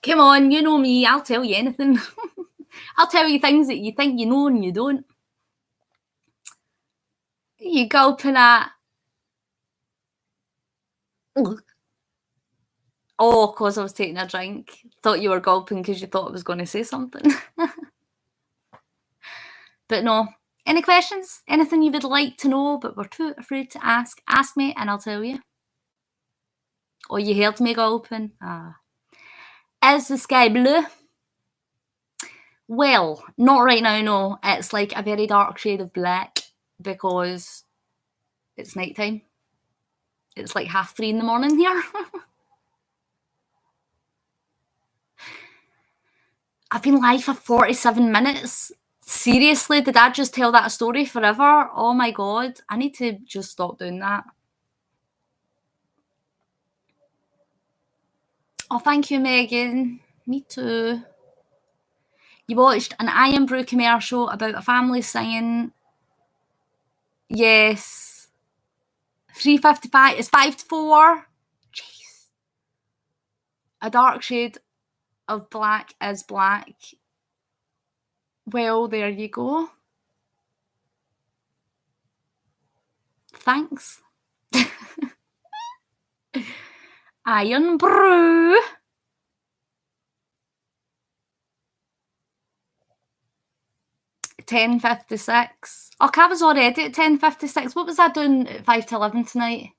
[SPEAKER 1] Come on, you know me. I'll tell you anything. I'll tell you things that you think you know and you don't. You gulping at... Oh, because I was taking a drink. Thought you were gulping because you thought I was going to say something. But no. Any questions? Anything you would like to know but were too afraid to ask? Ask me and I'll tell you. Oh, you heard me gulping? Ah. Is the sky blue? Well, not right now, no. It's like a very dark shade of black because it's nighttime. It's like 3:30 in the morning here. I've been live for 47 minutes. Seriously, did I just tell that story forever? Oh my God, I need to just stop doing that. Oh, thank you, Megan. Me too. You watched an Iron Brew commercial about a family singing. Yes. 3:55. It's 5 to 4. Jeez. A dark shade of black is black. Well, there you go. Thanks. Iron Brew. $10.56. Oh, I was already at $10.56. What was I doing at 5 to 11 tonight?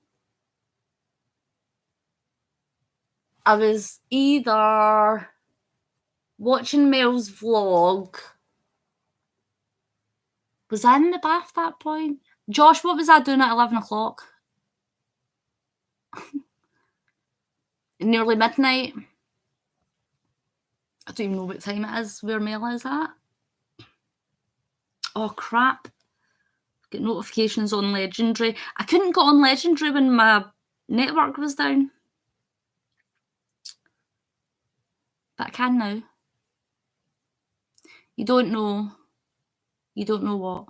[SPEAKER 1] I was either watching Mel's vlog. Was I in the bath at that point? Josh, what was I doing at 11 o'clock? Nearly midnight. I don't even know what time it is where Mel is at. Oh, crap. Get notifications on Legendary. I couldn't get on Legendary when my network was down. But I can now. You don't know. You don't know what?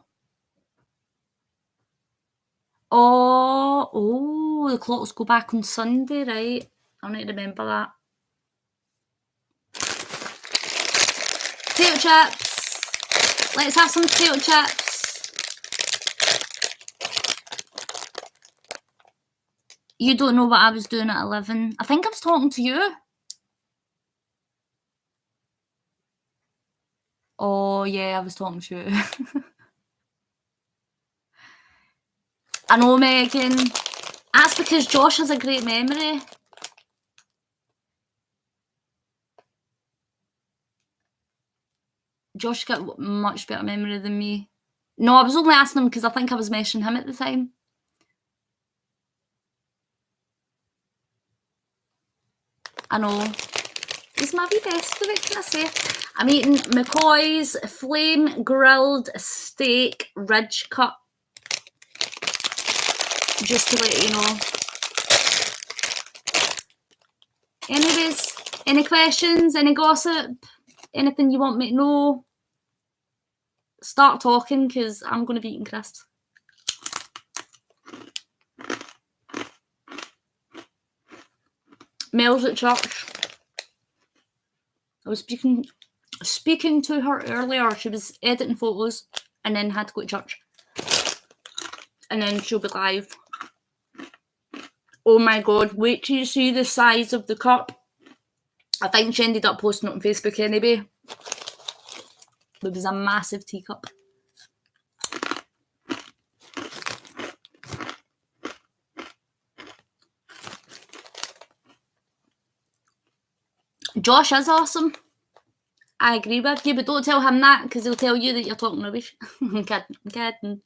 [SPEAKER 1] Oh, the clocks go back on Sunday, right? I need to remember that. Potato chips. Let's have some potato chips. You don't know what I was doing at 11. I think I was talking to you. Oh, yeah, I was talking to you. I know, Megan. That's because Josh has a great memory. Josh got much better memory than me. No, I was only asking him because I think I was mentioning him at the time. I know. He's my wee best, what can I say? I'm eating McCoy's flame grilled steak ridge cut. Just to let you know. Anyways, any questions? Any gossip? Anything you want me to know? Start talking, because I'm going to be eating crisps. Mel's at church. I was speaking to her earlier. She was editing photos and then had to go to church. And then she'll be live. Oh my god, wait till you see the size of the cup. I think she ended up posting it on Facebook anyway. It was a massive teacup. Josh is awesome. I agree with you, but don't tell him that, because he'll tell you that you're talking rubbish. I'm kidding.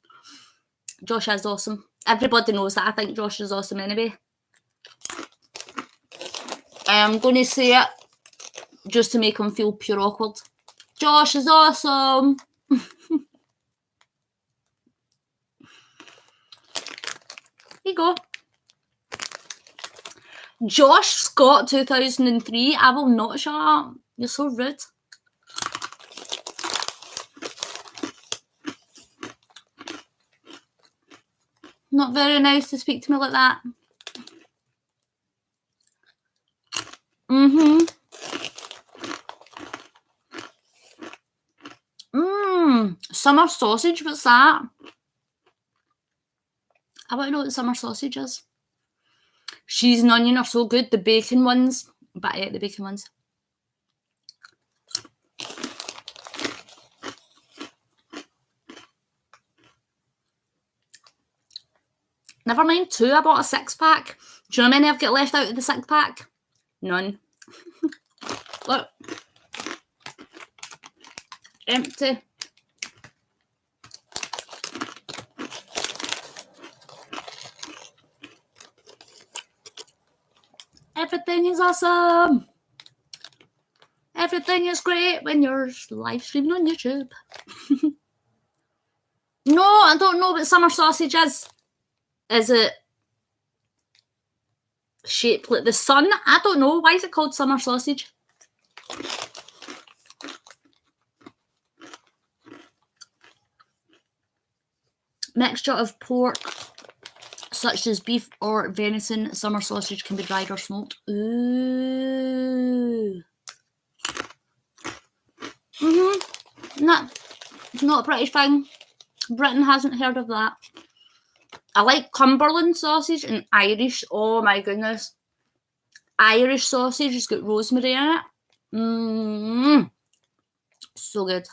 [SPEAKER 1] Josh is awesome. Everybody knows that I think Josh is awesome anyway. I'm going to say it just to make him feel pure awkward. Josh is awesome. Here you go. Josh Scott 2003. I will not shut up. You're so rude. Not very nice to speak to me like that. Summer sausage, what's that? I want to know what summer sausage is. Cheese and onion are so good. The bacon ones, but I ate the bacon ones. Never mind 2, I bought a 6-pack. Do you know how many I've got left out of the 6-pack? None. Look. Empty. Everything is awesome. Everything is great when you're live streaming on YouTube. No, I don't know what summer sausage is. Is it shaped like the sun? I don't know. Why is it called summer sausage? Mixture of pork, such as beef or venison. Summer sausage can be dried or smoked. Ooh. Not a British thing. Britain hasn't heard of that. I like Cumberland sausage and Irish. Oh my goodness. Irish sausage has got rosemary in it. So good.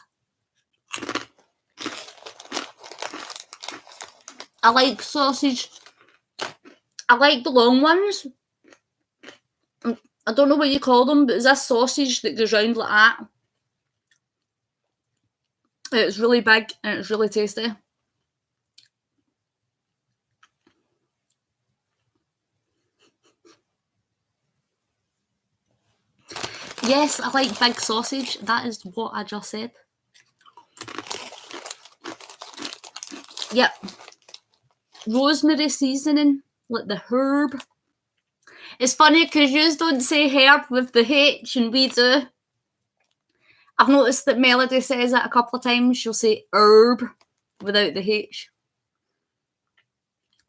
[SPEAKER 1] I like sausage. I like the long ones. I don't know what you call them, but it's this sausage that goes round like that. It's really big and it's really tasty. Yes, I like big sausage. That is what I just said. Yep. Rosemary seasoning, like the herb. It's funny because you don't say herb with the H and we do. I've noticed that Melody says it a couple of times. She'll say herb without the H.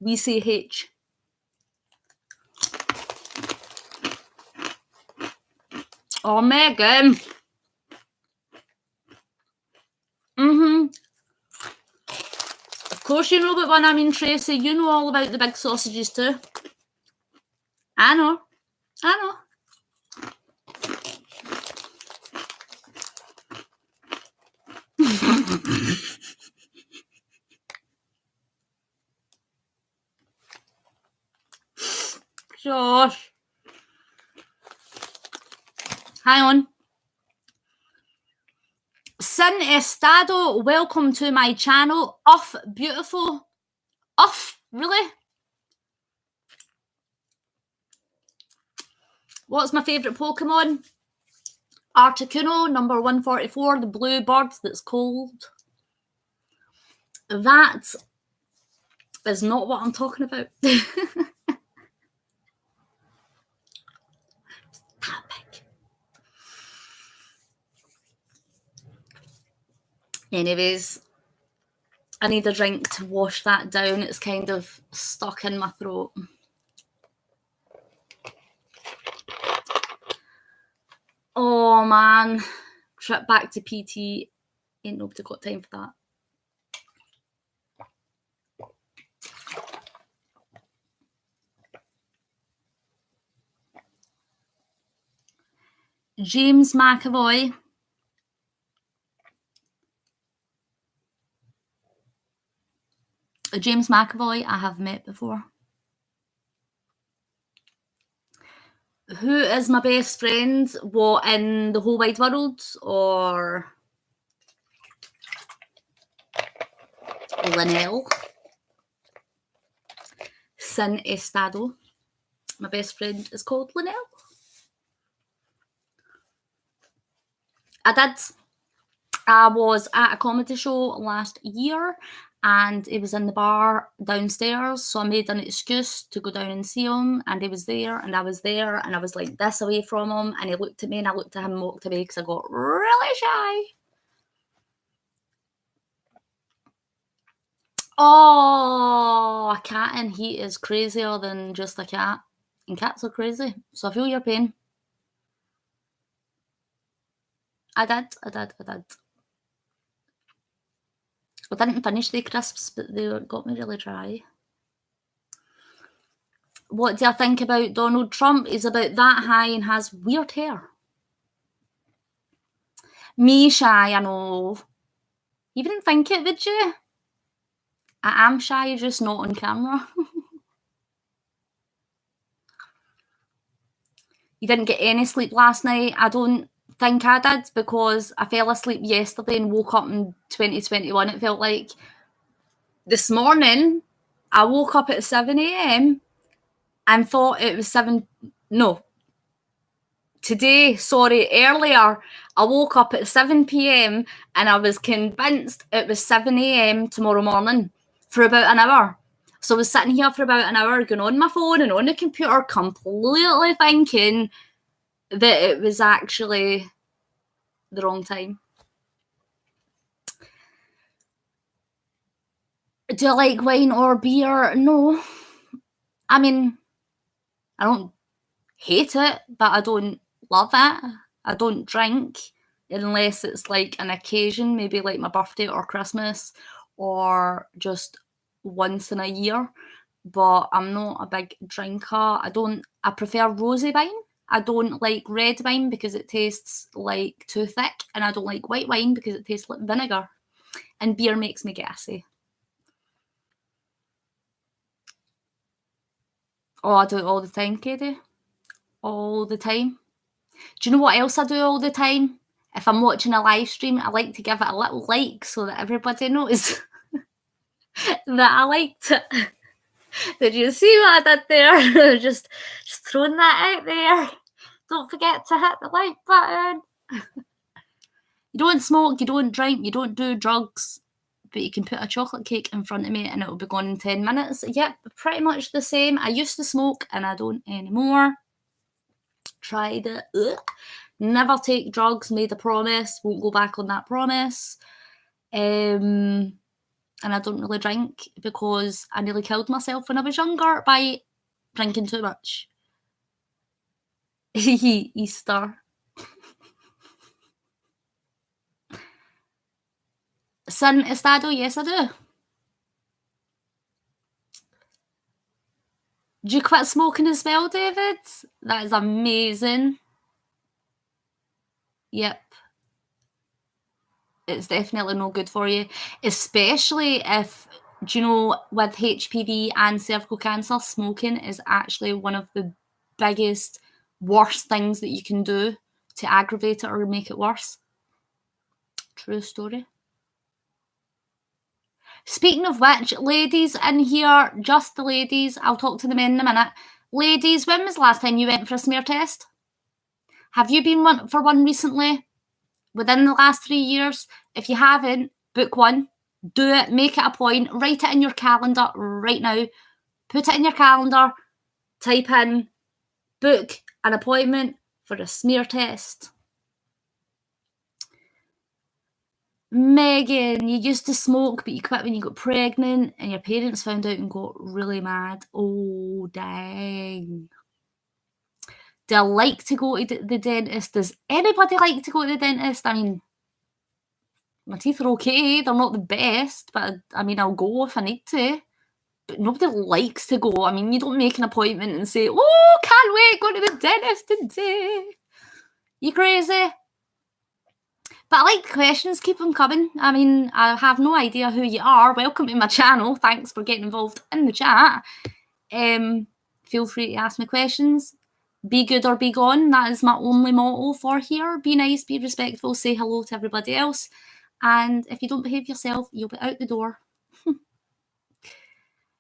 [SPEAKER 1] We say H. Oh, Megan. Of course you know about one. I mean, Tracy, you know all about the big sausages too. I know. Josh. Hang on. Sin Estado, welcome to my channel. Off, beautiful. Off, really? What's my favourite Pokemon? Articuno, number 144, the blue bird that's cold. That is not what I'm talking about. That big. Anyways, I need a drink to wash that down. It's kind of stuck in my throat. Oh man, trip back to PT. Ain't nobody got time for that. James McAvoy. James McAvoy, I have met before. Who is my best friend? What, in the whole wide world? Or Linnell? Sin Estado. My best friend is called Linnell. I was at a comedy show last year and he was in the bar downstairs, so I made an excuse to go down and see him, and he was there and I was there and I was like this away from him, and he looked at me and I looked at him and walked away because I got really shy. Oh, a cat in heat is crazier than just a cat, and cats are crazy, so I feel your pain. I did. I didn't finish the crisps, but they got me really dry. What do I think about Donald Trump? He's about that high and has weird hair. Me shy, I know. You wouldn't think it, would you? I am shy, just not on camera. You didn't get any sleep last night? I don't think I did, because I fell asleep yesterday and woke up in 2021, it felt like. This morning, I woke up at 7 a.m. and thought it was earlier, I woke up at 7 p.m. and I was convinced it was 7 a.m. tomorrow morning for about an hour. So I was sitting here for about an hour going on my phone and on the computer, completely thinking that it was actually the wrong time. Do I like wine or beer? No. I mean, I don't hate it, but I don't love it. I don't drink unless it's like an occasion, maybe like my birthday or Christmas, or just once in a year. But I'm not a big drinker. I prefer rosé wine. I don't like red wine because it tastes like too thick, and I don't like white wine because it tastes like vinegar. And beer makes me gassy. Oh, I do it all the time, Katie. All the time. Do you know what else I do all the time? If I'm watching a live stream, I like to give it a little like so that everybody knows that I liked it. Did you see what I did there? just throwing that out there. Don't forget to hit the like button. You don't smoke, you don't drink, you don't do drugs, but you can put a chocolate cake in front of me and it'll be gone in 10 minutes. Yep, pretty much the same. I used to smoke and I don't anymore. Tried it. Ugh. Never take drugs, made a promise, won't go back on that promise. And I don't really drink because I nearly killed myself when I was younger by drinking too much. Easter. Sin Estado, yes I do. Do you quit smoking as well, David? That is amazing. Yep. It's definitely no good for you, especially if, do you know, with HPV and cervical cancer, smoking is actually one of the biggest, worst things that you can do to aggravate it or make it worse. True story. Speaking of which, ladies in here, just the ladies, I'll talk to the men in a minute. Ladies, when was the last time you went for a smear test? Have you been for one recently? Within the last 3 years? If you haven't, book one. Do it. Make it a point. Write it in your calendar right now. Put it in your calendar. Type in, book an appointment for a smear test. Megan, you used to smoke, but you quit when you got pregnant, and your parents found out and got really mad. Oh, dang. Do I like to go to the dentist? Does anybody like to go to the dentist? I mean, my teeth are okay. They're not the best, but I mean, I'll go if I need to. But nobody likes to go. I mean, you don't make an appointment and say, oh, can't wait, go to the dentist today. You crazy? But I like the questions, keep them coming. I mean, I have no idea who you are. Welcome to my channel. Thanks for getting involved in the chat. Feel free to ask me questions. Be good or be gone. That is my only motto for here. Be nice, be respectful, say hello to everybody else. And if you don't behave yourself, you'll be out the door.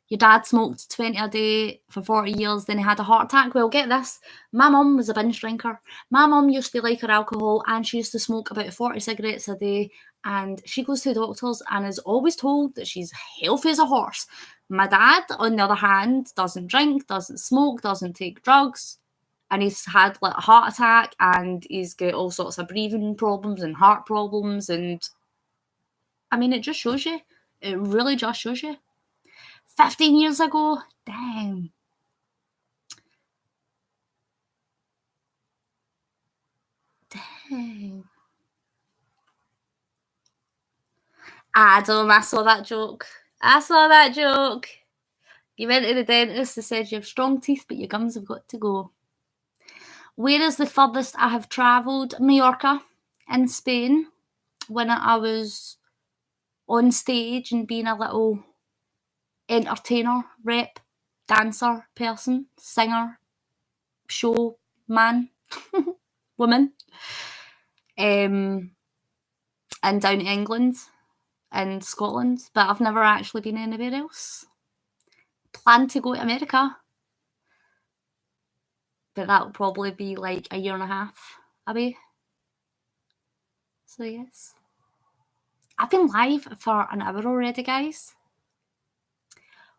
[SPEAKER 1] Your dad smoked 20 a day for 40 years, then he had a heart attack. Well, get this. My mum was a binge drinker. My mum used to like her alcohol, and she used to smoke about 40 cigarettes a day. And she goes to the doctors and is always told that she's healthy as a horse. My dad, on the other hand, doesn't drink, doesn't smoke, doesn't take drugs. And he's had like a heart attack, and he's got all sorts of breathing problems and heart problems. And I mean, it just shows you. It really just shows you. 15 years ago, damn. Dang. Adam, I saw that joke. You went to the dentist, they said you have strong teeth, but your gums have got to go. Where is the furthest I have travelled? Mallorca in Spain, when I was on stage and being a little entertainer, rep, dancer, person, singer, show man, woman. And down to England and Scotland, but I've never actually been anywhere else. Plan to go to America, but that'll probably be like a year and a half away. So yes. I've been live for an hour already, guys.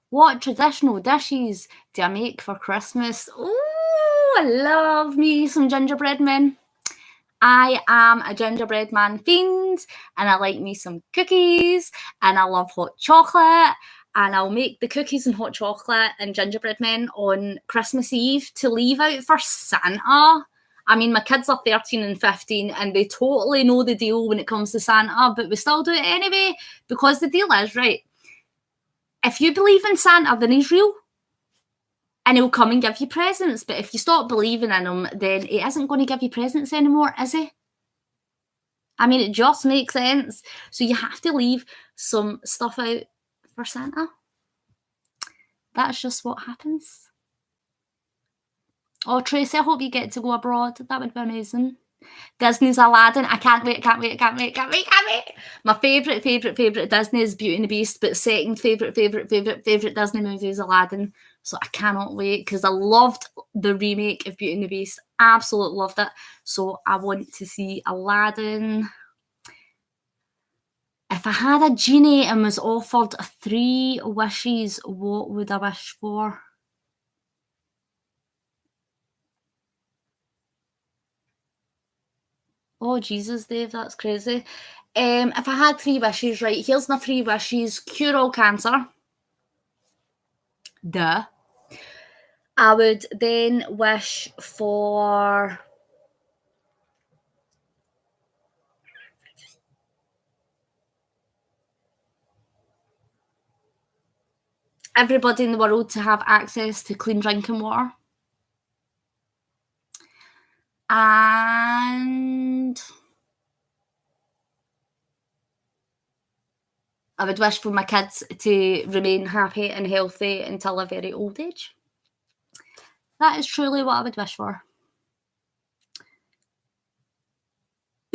[SPEAKER 1] What traditional dishes do I make for Christmas? Oh, I love me some gingerbread men. I am a gingerbread man fiend, and I like me some cookies, and I love hot chocolate, and I'll make the cookies and hot chocolate and gingerbread men on Christmas Eve to leave out for Santa. I mean, my kids are 13 and 15, and they totally know the deal when it comes to Santa, but we still do it anyway, because the deal is, right, if you believe in Santa, then he's real. And he'll come and give you presents. But if you stop believing in him, then he isn't going to give you presents anymore, is he? I mean, it just makes sense. So you have to leave some stuff out for Santa. That's just what happens. Oh, Tracy, I hope you get to go abroad. That would be amazing. Disney's Aladdin. I can't wait. My favourite Disney is Beauty and the Beast, but second favourite Disney movie is Aladdin. So I cannot wait, because I loved the remake of Beauty and the Beast. Absolutely loved it. So I want to see Aladdin. If I had a genie and was offered 3 wishes, what would I wish for? Oh, Jesus, Dave, that's crazy. If I had 3 wishes, right, here's my 3 wishes. Cure all cancer. Duh. I would then wish for... everybody in the world to have access to clean drinking water. And I would wish for my kids to remain happy and healthy until a very old age. That is truly what I would wish for.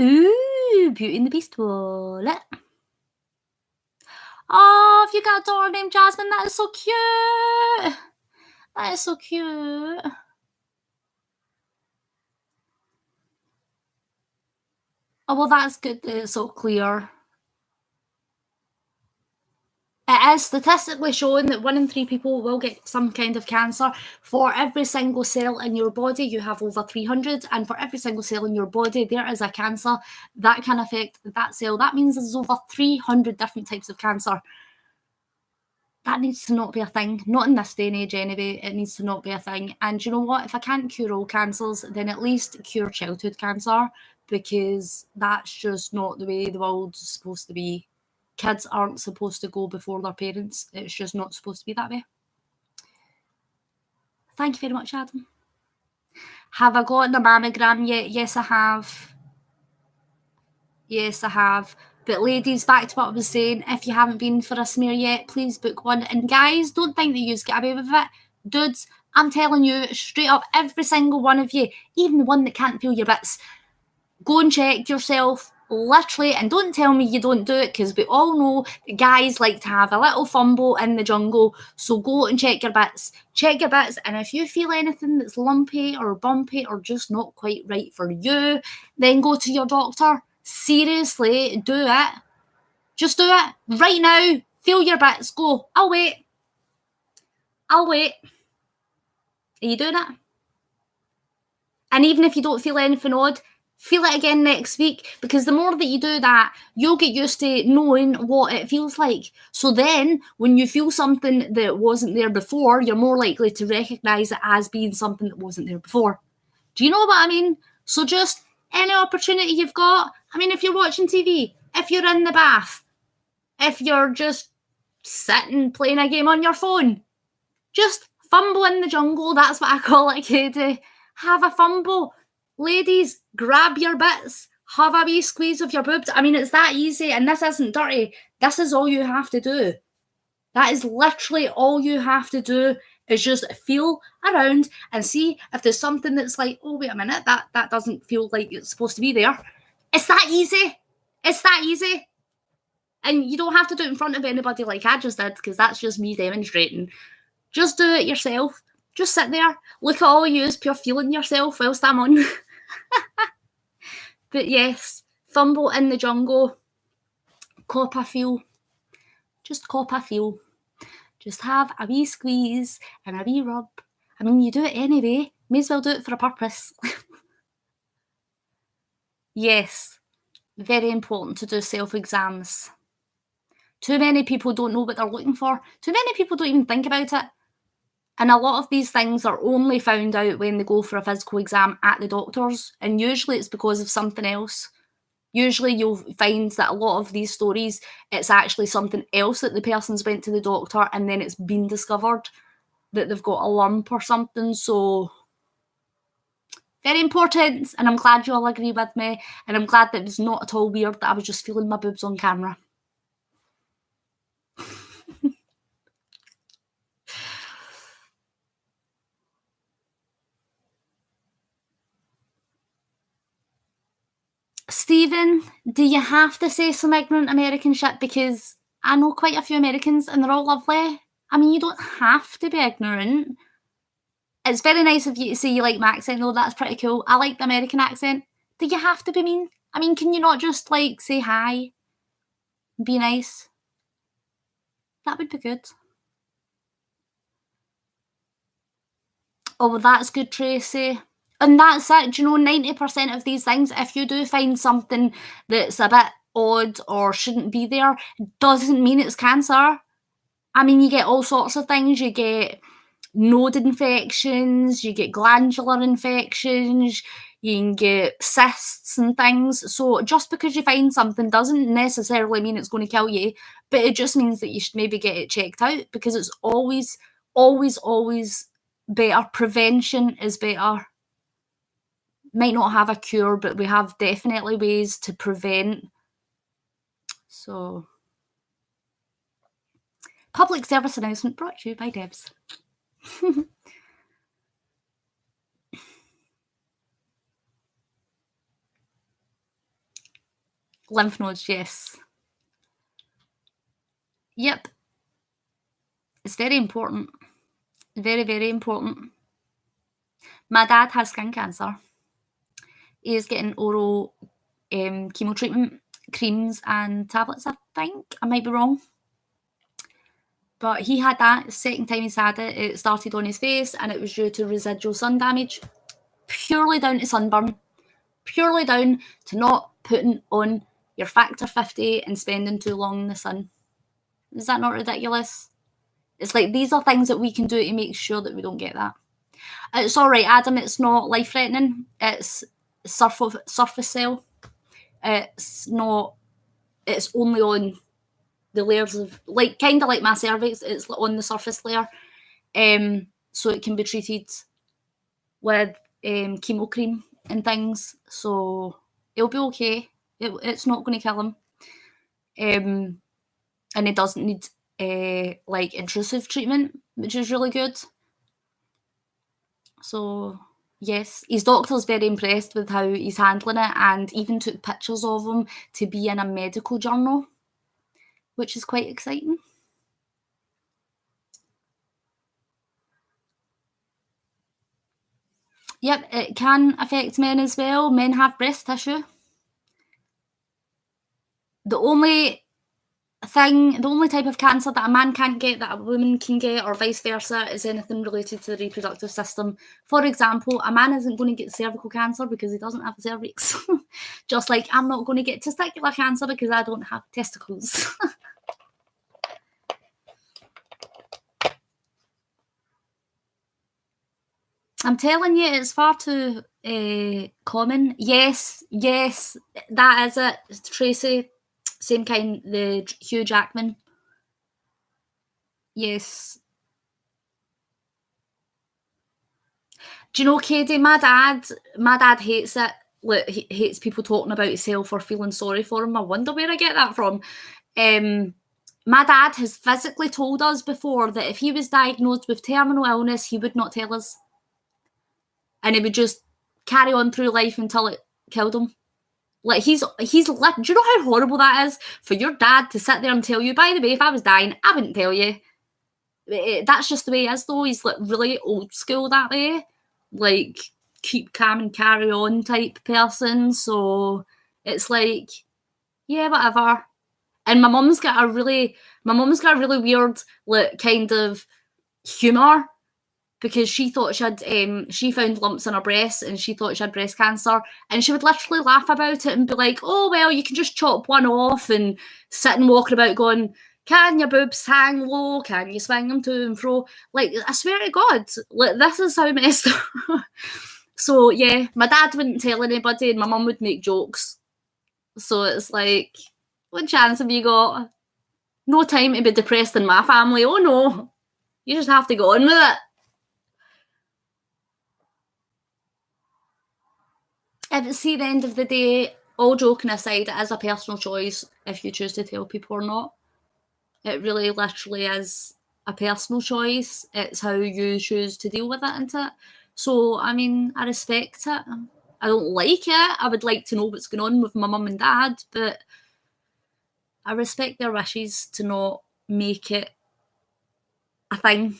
[SPEAKER 1] Ooh, Beauty and the Beast wallet. Oh, if you got a daughter named Jasmine, that is so cute. That is so cute. Oh, well, that's good that it's so clear. It is statistically shown that 1 in 3 people will get some kind of cancer. For every single cell in your body, you have over 300, and for every single cell in your body, there is a cancer that can affect that cell. That means there's over 300 different types of cancer. That needs to not be a thing. Not in this day and age anyway. It needs to not be a thing. And you know what? If I can't cure all cancers, then at least cure childhood cancer, because that's just not the way the world's supposed to be. Kids aren't supposed to go before their parents. It's just not supposed to be that way. Thank you very much, Adam. Have I gotten a mammogram yet? Yes, I have. Yes, I have. But ladies, back to what I was saying, if you haven't been for a smear yet, please book one. And guys, don't think that you get away with it. Dudes, I'm telling you, straight up, every single one of you, even the one that can't feel your bits, go and check yourself, literally, and don't tell me you don't do it, because we all know that guys like to have a little fumble in the jungle. So go and check your bits. Check your bits, and if you feel anything that's lumpy or bumpy or just not quite right for you, then go to your doctor. Seriously, do it. Just do it right now. Feel your bits. Go. I'll wait. I'll wait. Are you doing it? And even if you don't feel anything odd, feel it again next week, because the more that you do that, you'll get used to knowing what it feels like. So then when you feel something that wasn't there before, you're more likely to recognise it as being something that wasn't there before. Do you know what I mean? So just any opportunity you've got. I mean, if you're watching TV, if you're in the bath, if you're just sitting playing a game on your phone, just fumble in the jungle. That's what I call it, Katie. Have a fumble. Ladies, grab your bits. Have a wee squeeze of your boobs. I mean, it's that easy, and this isn't dirty. This is all you have to do. That is literally all you have to do, is just feel around and see if there's something that's like, oh, wait a minute, that doesn't feel like it's supposed to be there. It's that easy. It's that easy. And you don't have to do it in front of anybody like I just did, because that's just me demonstrating. Just do it yourself. Just sit there. Look at all you pure feeling yourself whilst I'm on. But yes, fumble in the jungle. Cop a feel. Just cop a feel. Just have a wee squeeze and a wee rub. I mean, you do it anyway. May as well do it for a purpose. Yes, very important to do self-exams. Too many people don't know what they're looking for. Too many people don't even think about it. And a lot of these things are only found out when they go for a physical exam at the doctor's. And usually it's because of something else. Usually you'll find that a lot of these stories, it's actually something else that the person's went to the doctor and then it's been discovered that they've got a lump or something. So very important. And I'm glad you all agree with me. And I'm glad that it was not at all weird that I was just feeling my boobs on camera. Stephen, do you have to say some ignorant American shit? Because I know quite a few Americans and they're all lovely. I mean, you don't have to be ignorant. It's very nice of you to say you like my accent, though. That's pretty cool. I like the American accent. Do you have to be mean? I mean, can you not just, like, say hi? Be nice? That would be good. Oh, that's good, Tracy. And that's it. Do you know, 90% of these things, if you do find something that's a bit odd or shouldn't be there, doesn't mean it's cancer. I mean, you get all sorts of things. You get node infections, you get glandular infections, you can get cysts and things. So just because you find something doesn't necessarily mean it's going to kill you, but it just means that you should maybe get it checked out, because it's always, always, always better. Prevention is better. Might not have a cure, but we have definitely ways to prevent. So, public service announcement brought to you by Debz. Lymph nodes, yes. Yep. It's very important. Very, very important. My dad has skin cancer. He is getting oral chemo treatment, creams and tablets, I think. I might be wrong. But he had that. Second time he's had it, it started on his face, and it was due to residual sun damage. Purely down to sunburn. Purely down to not putting on your factor 50 and spending too long in the sun. Is that not ridiculous? It's like, these are things that we can do to make sure that we don't get that. It's all right, Adam. It's not life-threatening. It's surface cell. It's not. It's only on the layers of, like, kind of like my cervix. It's on the surface layer. So it can be treated with chemo cream and things. So it'll be okay. It's not going to kill him. And he doesn't need like intrusive treatment, which is really good. So yes, his doctor's very impressed with how he's handling it, and even took pictures of him to be in a medical journal, which is quite exciting. Yep, it can affect men as well. Men have breast tissue. The only type of cancer that a man can't get that a woman can get, or vice versa, is anything related to the reproductive system. For example, a man isn't going to get cervical cancer because he doesn't have a cervix. Just like I'm not going to get testicular cancer because I don't have testicles. I'm telling you, it's far too common. Yes, that is it. Tracy, same kind, the Hugh Jackman. Yes. Do you know, Katie, my dad hates it. Like, he hates people talking about himself or feeling sorry for him. I wonder where I get that from. My dad has physically told us before that if he was diagnosed with terminal illness, he would not tell us. And he would just carry on through life until it killed him. Like, do you know how horrible that is for your dad to sit there and tell you, by the way, if I was dying, I wouldn't tell you. That's just the way he is, though. He's like really old school that way. Like, keep calm and carry on type person. So it's like, yeah, whatever. And my mum's got a really weird, like, kind of humour, because she thought she found lumps in her breast and she thought she had breast cancer, and she would literally laugh about it and be like, oh, well, you can just chop one off, and sit and walking about going, can your boobs hang low? Can you swing them to and fro? Like, I swear to God, like, this is how messed up. So, yeah, my dad wouldn't tell anybody and my mum would make jokes. So it's like, what chance have you got? No time to be depressed in my family. Oh, no. You just have to go on with it. But see, at the end of the day, all joking aside, it is a personal choice if you choose to tell people or not. It really literally is a personal choice. It's how you choose to deal with it, isn't it? So, I mean, I respect it. I don't like it. I would like to know what's going on with my mum and dad, but I respect their wishes to not make it a thing,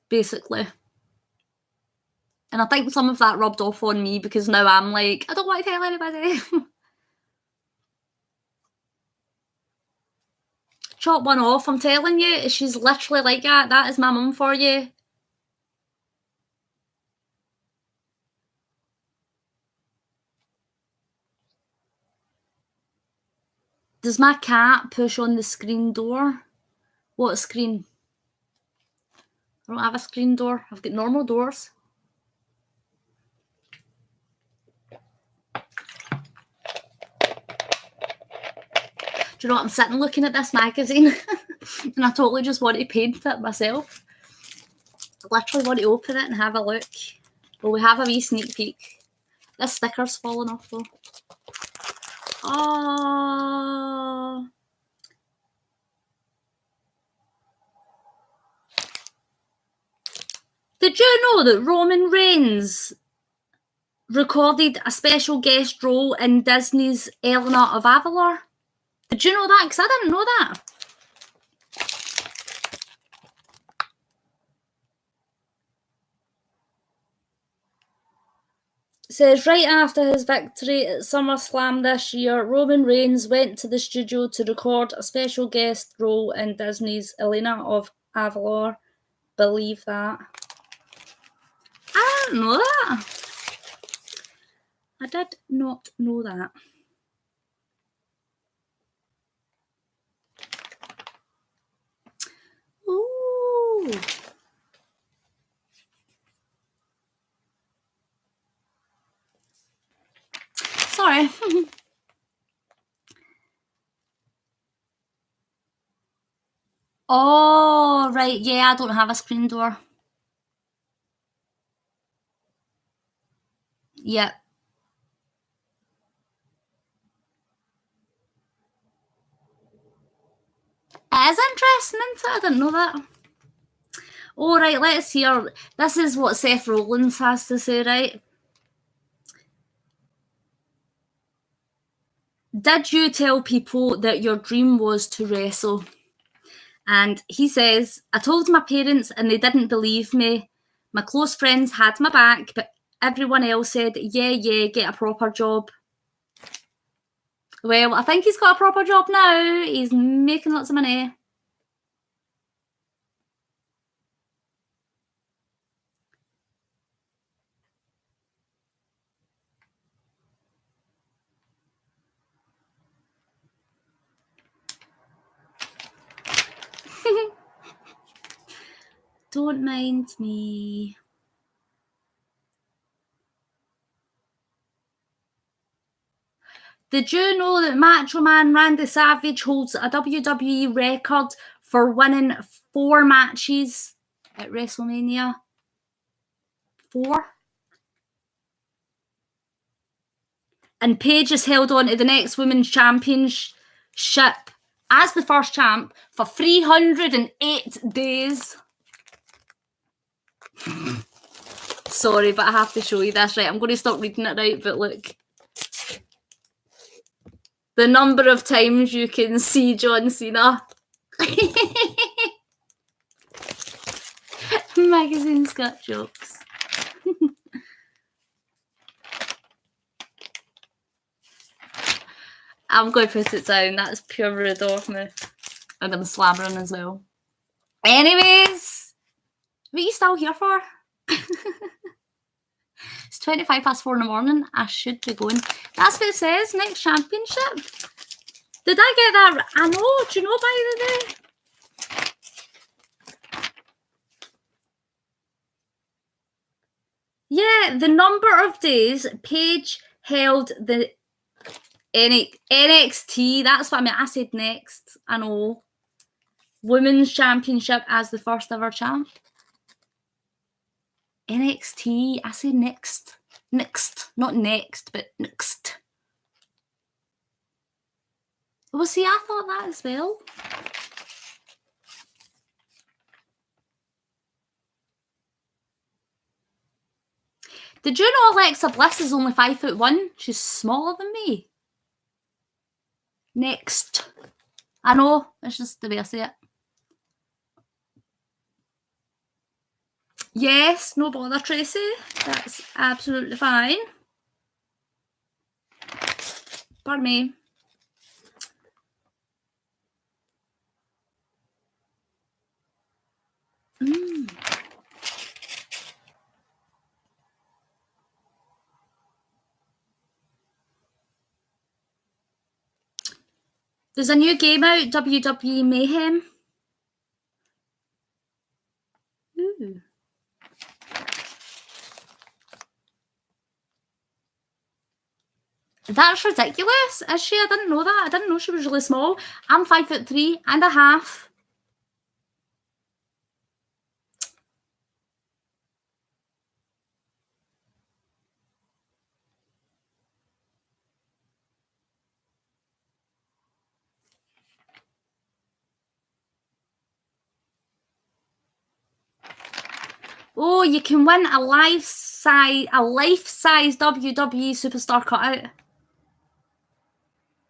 [SPEAKER 1] basically. And I think some of that rubbed off on me, because now I'm like, I don't want to tell anybody. Chop one off, I'm telling you. She's literally like that. That is my mum for you. Does my cat push on the screen door? What screen? I don't have a screen door. I've got normal doors. Do you know what? I'm sitting looking at this magazine and I totally just want to paint it myself. I literally want to open it and have a look. Well, we have a wee sneak peek. This sticker's falling off though. Oh. Did you know that Roman Reigns recorded a special guest role in Disney's Eleanor of Avalor? Did you know that? Because I didn't know that. It says, right after his victory at SummerSlam this year, Roman Reigns went to the studio to record a special guest role in Disney's Eleanor of Avalor. Believe that. I didn't know that. I did not know that. Ooh. Sorry. Oh, right. Yeah, I don't have a screen door. Yep. It is interesting, isn't it? I didn't know that. Oh, right, let's hear. This is what Seth Rollins has to say, right? Did you tell people that your dream was to wrestle? And he says, I told my parents and they didn't believe me. My close friends had my back, but everyone else said, yeah, get a proper job. Well, I think he's got a proper job now. He's making lots of money. Don't mind me. Did you know that Macho Man Randy Savage holds a WWE record for winning 4 matches at WrestleMania? 4? And Paige has held on to the next Women's Championship as the first champ for 308 days. Sorry, but I have to show you this, right? I'm going to stop reading it, right? But look. The number of times you can see John Cena. Magazine's got jokes. I'm going to put it down. That's pure rude of me. And I'm slammering as well. Anyways, what are you still here for? It's 4:25 in the morning. I should be going. That's what it says. Next championship. Did I get that? I know. Do you know, by the way? Yeah, the number of days Paige held the NXT. That's what I meant. I said next. I know. Women's Championship as the first ever champ. NXT. I say next. Next. Not next, but next. Well, see, I thought that as well. Did you know Alexa Bliss is only 5'1"? She's smaller than me. Next. I know. It's just the way I say it. Yes, no bother, Tracy. That's absolutely fine. Pardon me. There's a new game out, WWE Mayhem. Ooh. That's ridiculous. Is she? I didn't know that. I didn't know she was really small. I'm 5'3.5". Oh, you can win a life-size WWE superstar cutout.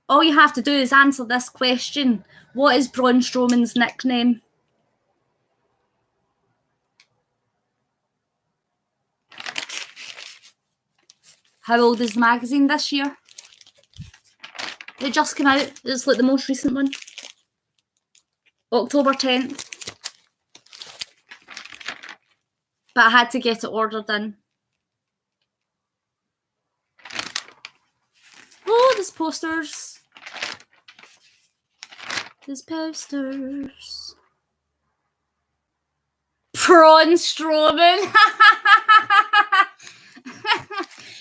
[SPEAKER 1] All you have to do is answer this question. What is Braun Strowman's nickname? How old is the magazine this year? It just came out. It's like the most recent one. October 10th. but I had to get it ordered in. Oh, there's posters. There's posters. Prawn Strowman.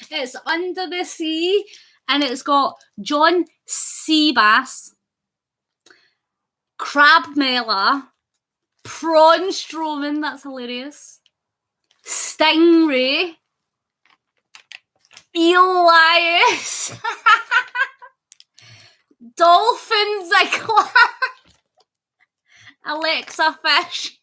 [SPEAKER 1] It's Under the Sea, and it's got John Seabass, Crab Mela, Prawn Strowman, that's hilarious, Stingray, Elias, Dolphin Ziggler, Alexa Fish.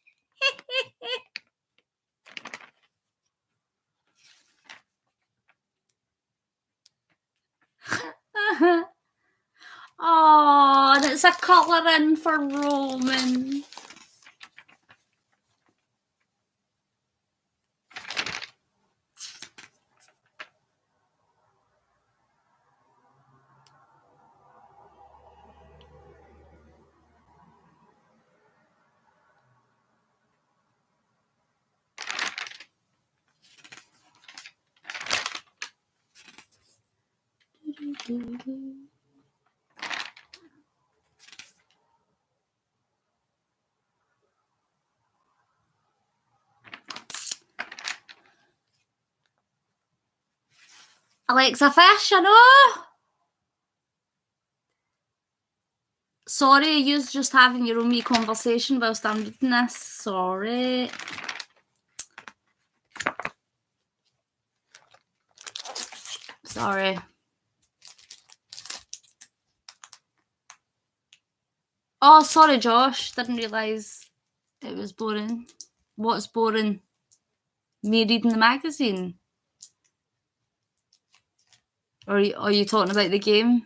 [SPEAKER 1] Oh, and it's a colouring for Roman. Alexa Fish, I know. Sorry, you're just having your own wee conversation whilst I'm reading this. Sorry. Sorry. Oh, sorry, Josh. Didn't realise it was boring. What's boring? Me reading the magazine? Or are you talking about the game?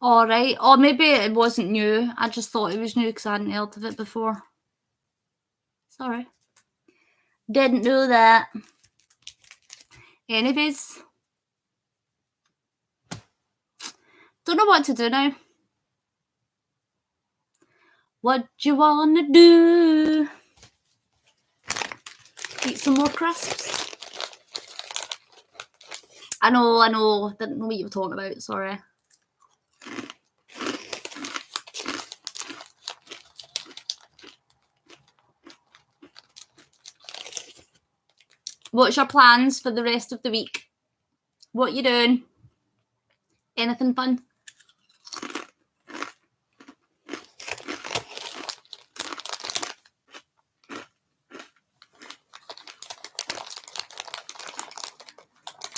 [SPEAKER 1] All right. Or maybe it wasn't new. I just thought it was new because I hadn't heard of it before. Sorry. Didn't know that. Anyways. Don't know what to do now. What do you want to do? Eat some more crisps? I know. Didn't know what you were talking about. Sorry. What's your plans for the rest of the week? What you doing? Anything fun?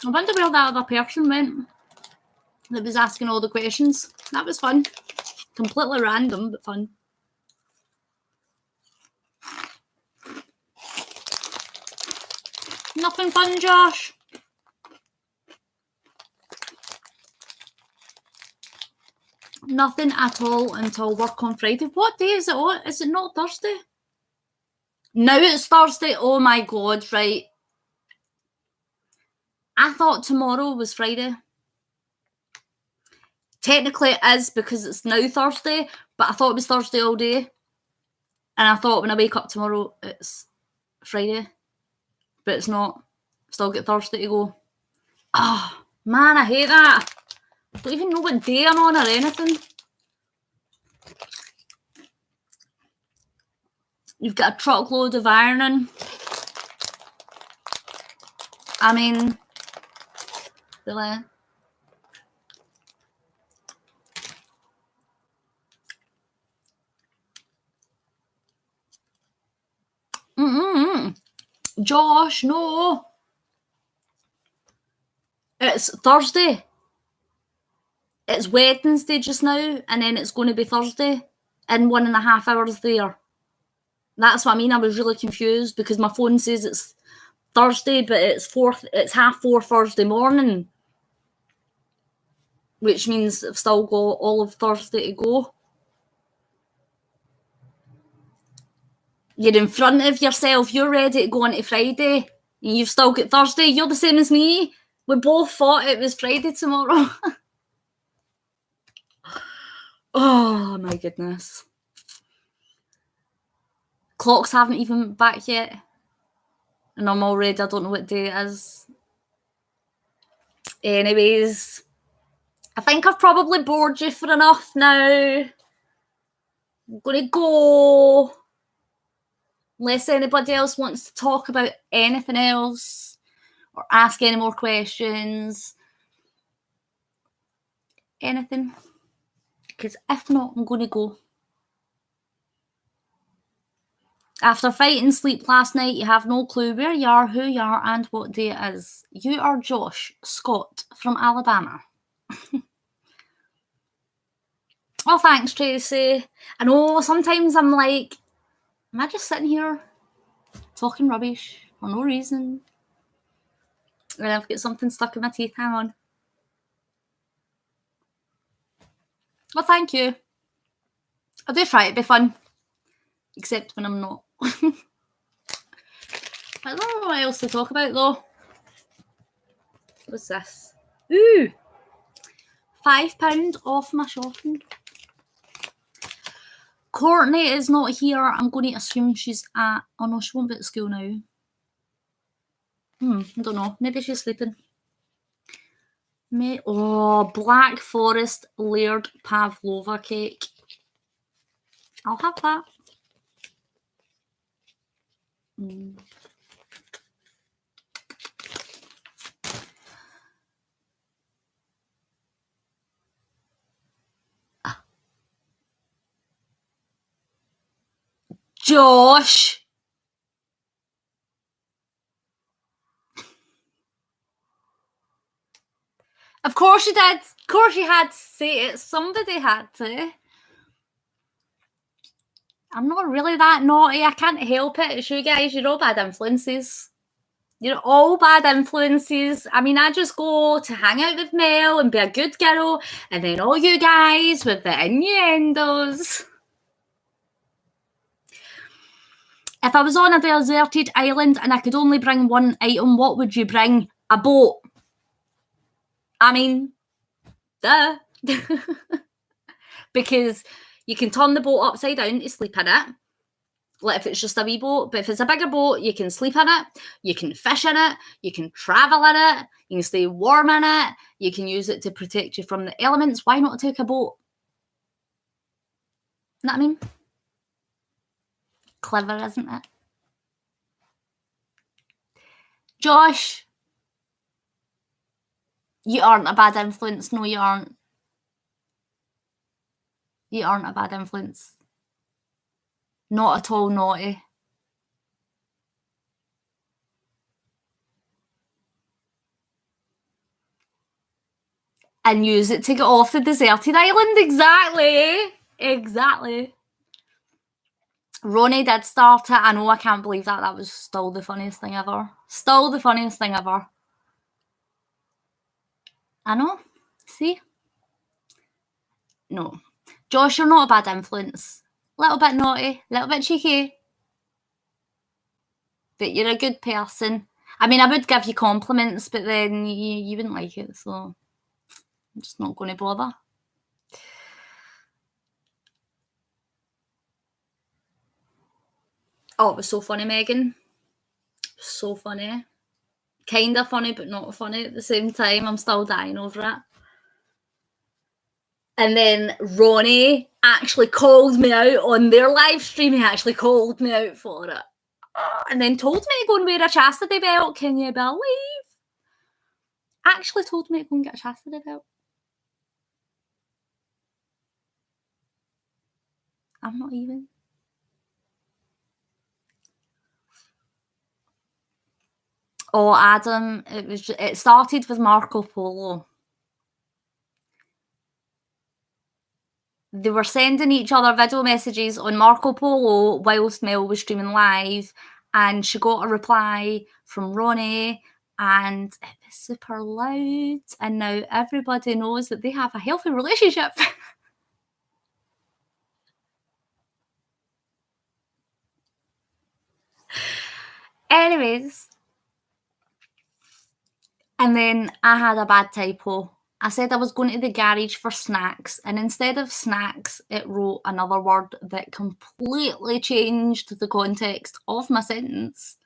[SPEAKER 1] I wonder where that other person went that was asking all the questions. That was fun. Completely random, but fun. Nothing fun, Josh? Nothing at all until work on Friday. What day is it on? Is it not Thursday? Now it's Thursday. Oh my God, right. I thought tomorrow was Friday. Technically it is because it's now Thursday, but I thought it was Thursday all day. And I thought when I wake up tomorrow, it's Friday. But it's not. Still get Thursday to go. Oh, man, I hate that. I don't even know what day I'm on or anything. You've got a truckload of ironing. I mean, really. Josh, no. It's Thursday. It's Wednesday just now, and then it's going to be Thursday in 1.5 hours there. That's what I mean. I was really confused because my phone says it's Thursday, but it's 4:30 Thursday morning, which means I've still got all of Thursday to go. You're in front of yourself. You're ready to go on to Friday, and you've still got Thursday. You're the same as me. We both thought it was Friday tomorrow. Oh my goodness. Clocks haven't even back yet. And I'm already, I don't know what day it is. Anyways, I think I've probably bored you for enough now. I'm gonna go. Unless anybody else wants to talk about anything else or ask any more questions. Anything. Because if not, I'm gonna go. After fighting sleep last night, you have no clue where you are, who you are, and what day it is. You are Josh Scott from Alabama. Oh, thanks, Tracy. I know sometimes I'm like, am I just sitting here talking rubbish for no reason? And I've got something stuck in my teeth. Hang on. Well, thank you. I do try to be fun. Except when I'm not. I don't know what else to talk about, though. What's this? Ooh! £5 off my shopping. Courtney is not here. I'm going to assume she's at... Oh, no, she won't be at school now. I don't know. Maybe she's sleeping. Oh, Black Forest layered pavlova cake. I'll have that. Josh! Of course you did. Of course you had to say it. Somebody had to. I'm not really that naughty. I can't help it. It's you guys. You're all bad influences. You're all bad influences. I mean, I just go to hang out with Mel and be a good girl, and then all you guys with the innuendos. If I was on a deserted island and I could only bring one item, what would you bring? A boat. I mean, duh. Because you can turn the boat upside down to sleep in it. Like if it's just a wee boat. But if it's a bigger boat, you can sleep in it. You can fish in it. You can travel in it. You can stay warm in it. You can use it to protect you from the elements. Why not take a boat? You know what I mean? Clever, isn't it? Josh, you aren't a bad influence. No, you aren't. You aren't a bad influence. Not at all naughty. And use it to get off the deserted island. Exactly. Exactly. Ronnie did start it. I know, I can't believe that. That was still the funniest thing ever. Still the funniest thing ever. I know. See? No. Josh, you're not a bad influence. Little bit naughty, little bit cheeky. But you're a good person. I mean, I would give you compliments, but then you wouldn't like it, so I'm just not going to bother. Oh, it was so funny, Megan. So funny. Kind of funny, but not funny at the same time. I'm still dying over it. And then Ronnie actually called me out on their live stream. He actually called me out for it. And then told me to go and wear a chastity belt. Can you believe? Actually told me to go and get a chastity belt. I'm not even. Oh, Adam, it started with Marco Polo. They were sending each other video messages on Marco Polo whilst Mel was streaming live, and she got a reply from Ronnie, and it was super loud, and now everybody knows that they have a healthy relationship. Anyways, and then I had a bad typo, I said I was going to the garage for snacks, and instead of snacks, it wrote another word that completely changed the context of my sentence.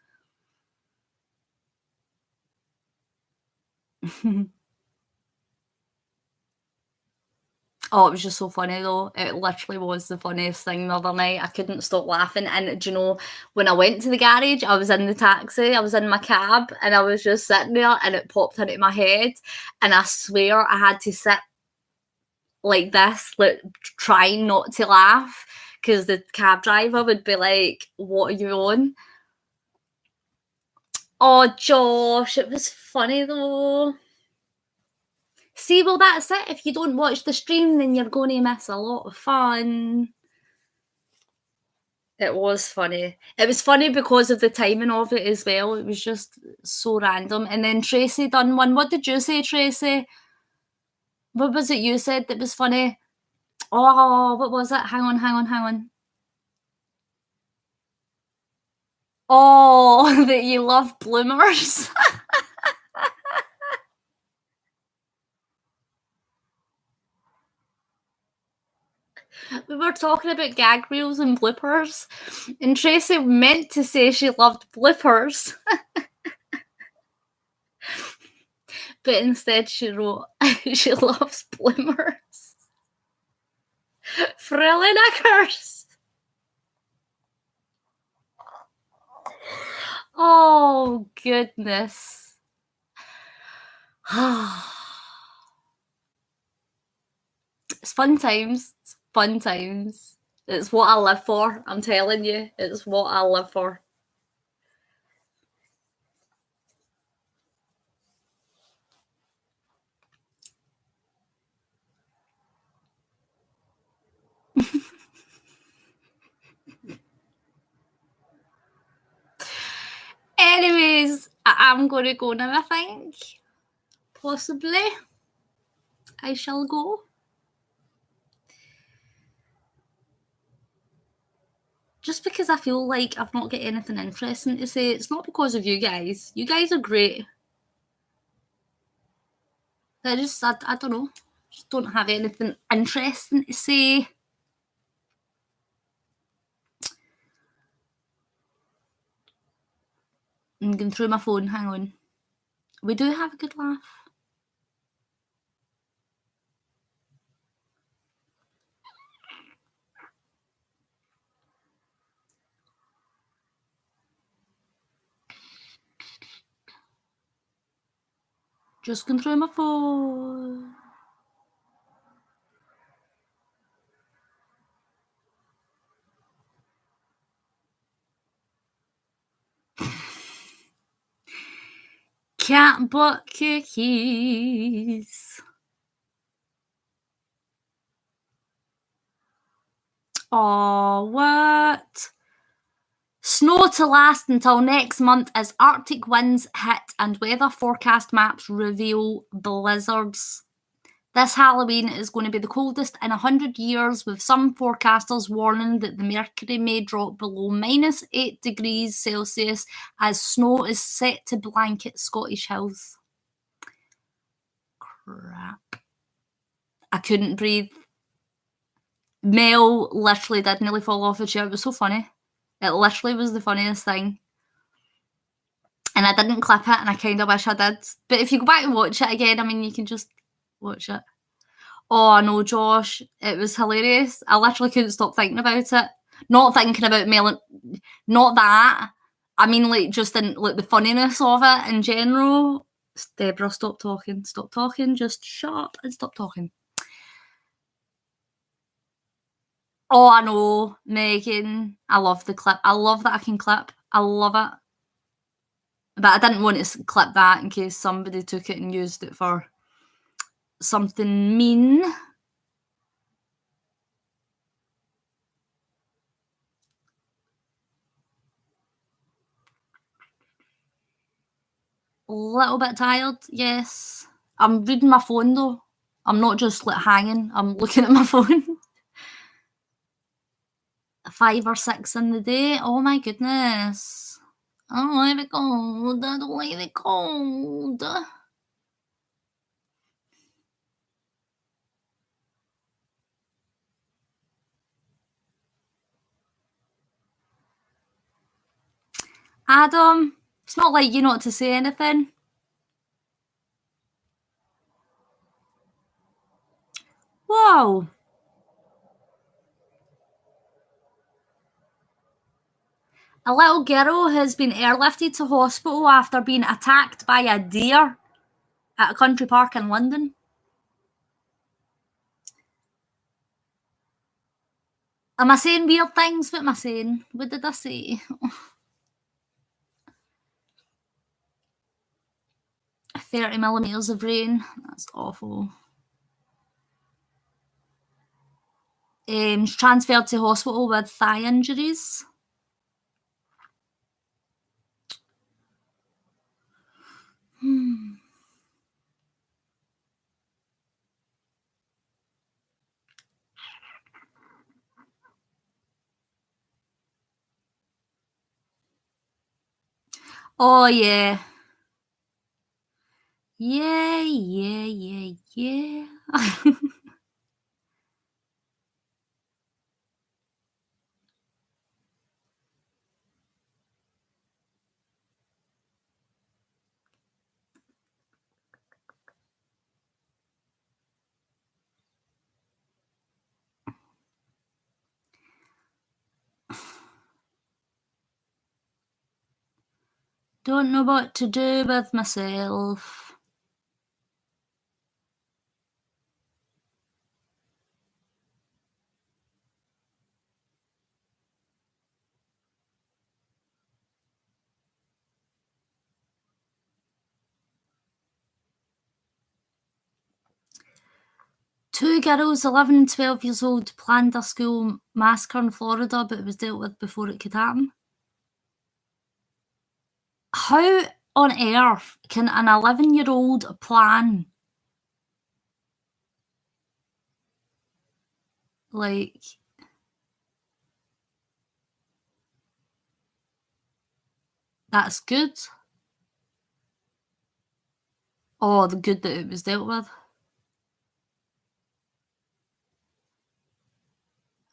[SPEAKER 1] Oh, it was just so funny though. It literally was the funniest thing the other night. I couldn't stop laughing. And do you know, when I went to the garage, I was in the taxi, I was in my cab, and I was just sitting there, and it popped into my head. And I swear I had to sit like this, like trying not to laugh, because the cab driver would be like, "What are you on?" Oh, Josh, it was funny though. See, well, that's it. If you don't watch the stream, then you're going to miss a lot of fun. It was funny. It was funny because of the timing of it as well. It was just so random. And then Tracy done one. What did you say, Tracy? What was it you said that was funny? Oh, what was it? Hang on. Oh, that you love bloomers. We were talking about gag reels and bloopers, and Tracy meant to say she loved bloopers, but instead she wrote she loves bloomers. Frilly knickers. Oh, goodness. It's fun times. It's fun times. It's what I live for. I'm telling you. It's what I live for. Anyways, I'm going to go now, I think. Possibly. I shall go. Just because I feel like I've not got anything interesting to say. It's not because of you guys. You guys are great. I don't know. Just don't have anything interesting to say. I'm going through my phone. Hang on. We do have a good laugh. Just going through my phone. Cat butt cookies. Oh, what? Snow to last until next month as Arctic winds hit and weather forecast maps reveal blizzards. This Halloween is going to be the coldest in 100 years, with some forecasters warning that the mercury may drop below -8 degrees Celsius as snow is set to blanket Scottish hills. Crap. I couldn't breathe. Mel literally did nearly fall off the chair. It was so funny. It literally was the funniest thing. And I didn't clip it, and I kind of wish I did. But if you go back and watch it again, I mean, you can just watch it. Oh, no, Josh. It was hilarious. I literally couldn't stop thinking about it. Not thinking about Mel, not that. I mean, like, just in like the funniness of it in general. Deborah, stop talking. Stop talking. Just shut up and stop talking. Oh, I know, Megan. I love the clip. I love that I can clip. I love it. But I didn't want to clip that in case somebody took it and used it for something mean. A little bit tired, yes. I'm reading my phone though. I'm not just like hanging. I'm looking at my phone. 5 or 6 in the day. Oh my goodness. I don't like it cold. I don't like it cold. Adam, it's not like you not to say anything. Whoa. A little girl has been airlifted to hospital after being attacked by a deer at a country park in London. Am I saying weird things? What am I saying? What did I say? 30 millimetres of rain. That's awful. She's transferred to hospital with thigh injuries. Oh, yeah. Yeah. Don't know what to do with myself. Two girls, 11 and 12 years old, planned a school massacre in Florida, but it was dealt with before it could happen. How on earth can an 11-year-old plan, like, that's good? Oh, the good that it was dealt with.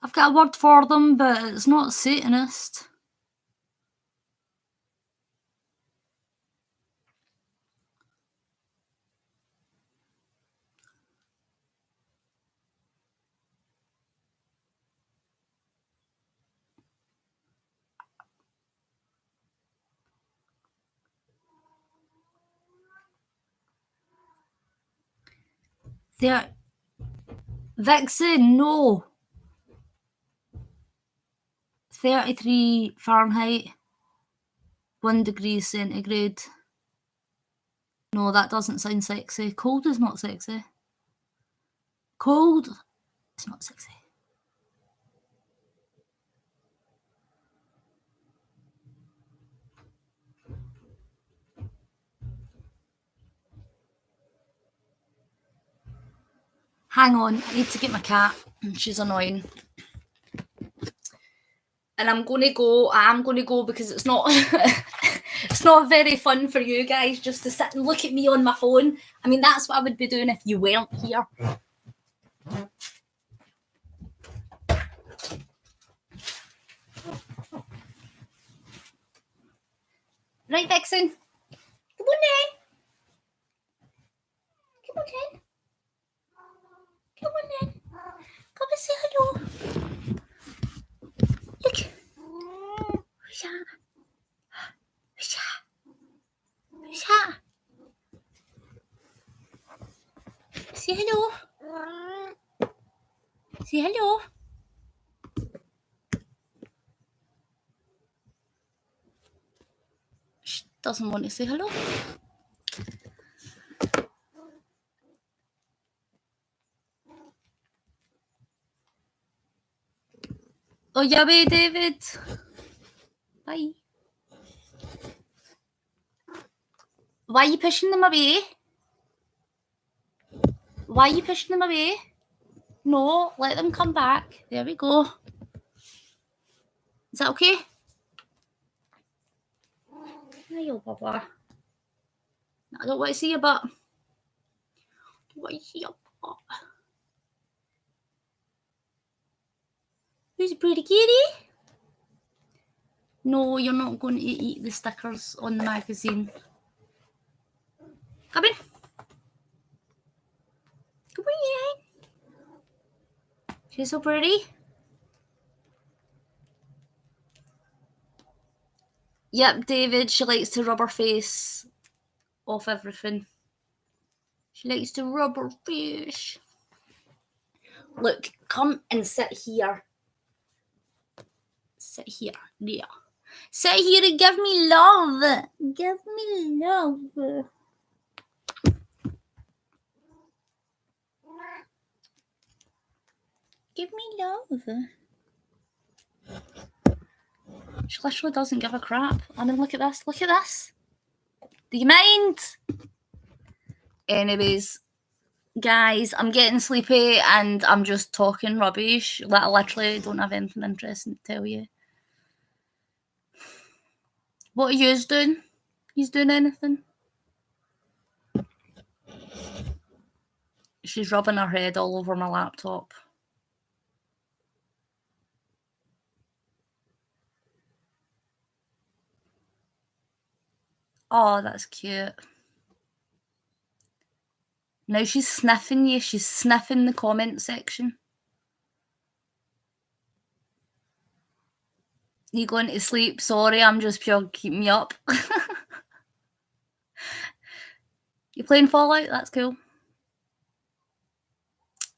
[SPEAKER 1] I've got a word for them, but it's not Satanist. They're Vixen, no. 33 Fahrenheit, 1 degree centigrade. No, that doesn't sound sexy. Cold is not sexy. Cold is not sexy. Hang on, I need to get my cat. She's annoying. And I'm going to go because it's not it's not very fun for you guys just to sit and look at me on my phone. I mean, that's what I would be doing if you weren't here. Right, Vixen? Come on then. Come on then. Come on then. Come and say hello. Look. Who's that? Who's that? Who's that? Say hello. Say hello. She doesn't want to say hello. Oh, yeah, wait, David. Bye. Why are you pushing them away? Why are you pushing them away? No, let them come back. There we go. Is that okay? Hiyo, Papa. I don't want to see your butt. I don't want to see your butt. Who's a pretty kitty? No, you're not going to eat the stickers on the magazine. Come in. Come in. She's so pretty. Yep, David, she likes to rub her face off everything. She likes to rub her face. Look, come and sit here. Sit here. There. Sit here and give me love. Give me love. Give me love. She literally doesn't give a crap. I mean, look at this. Look at this. Do you mind? Anyways, guys, I'm getting sleepy and I'm just talking rubbish. I literally don't have anything interesting to tell you. What are you doing? You doing anything? She's rubbing her head all over my laptop. Oh, that's cute. Now she's sniffing you. She's sniffing the comment section. You going to sleep? Sorry, I'm just pure keeping me up. You playing Fallout? That's cool.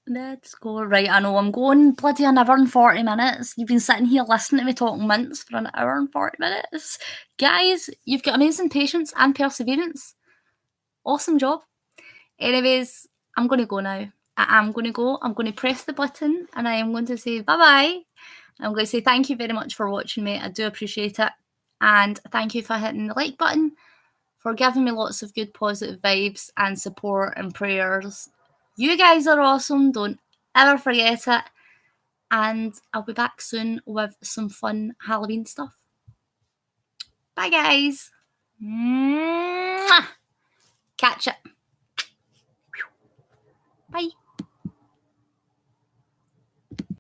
[SPEAKER 1] Let's go. Right, I know I'm going bloody an hour and 40 minutes. You've been sitting here listening to me talking mints for an hour and 40 minutes. Guys, you've got amazing patience and perseverance. Awesome job. Anyways, I'm going to go now. I am going to go. I'm going to press the button and I am going to say bye-bye. I'm going to say thank you very much for watching me. I do appreciate it. And thank you for hitting the like button, for giving me lots of good positive vibes and support and prayers. You guys are awesome. Don't ever forget it. And I'll be back soon with some fun Halloween stuff. Bye, guys. Mwah.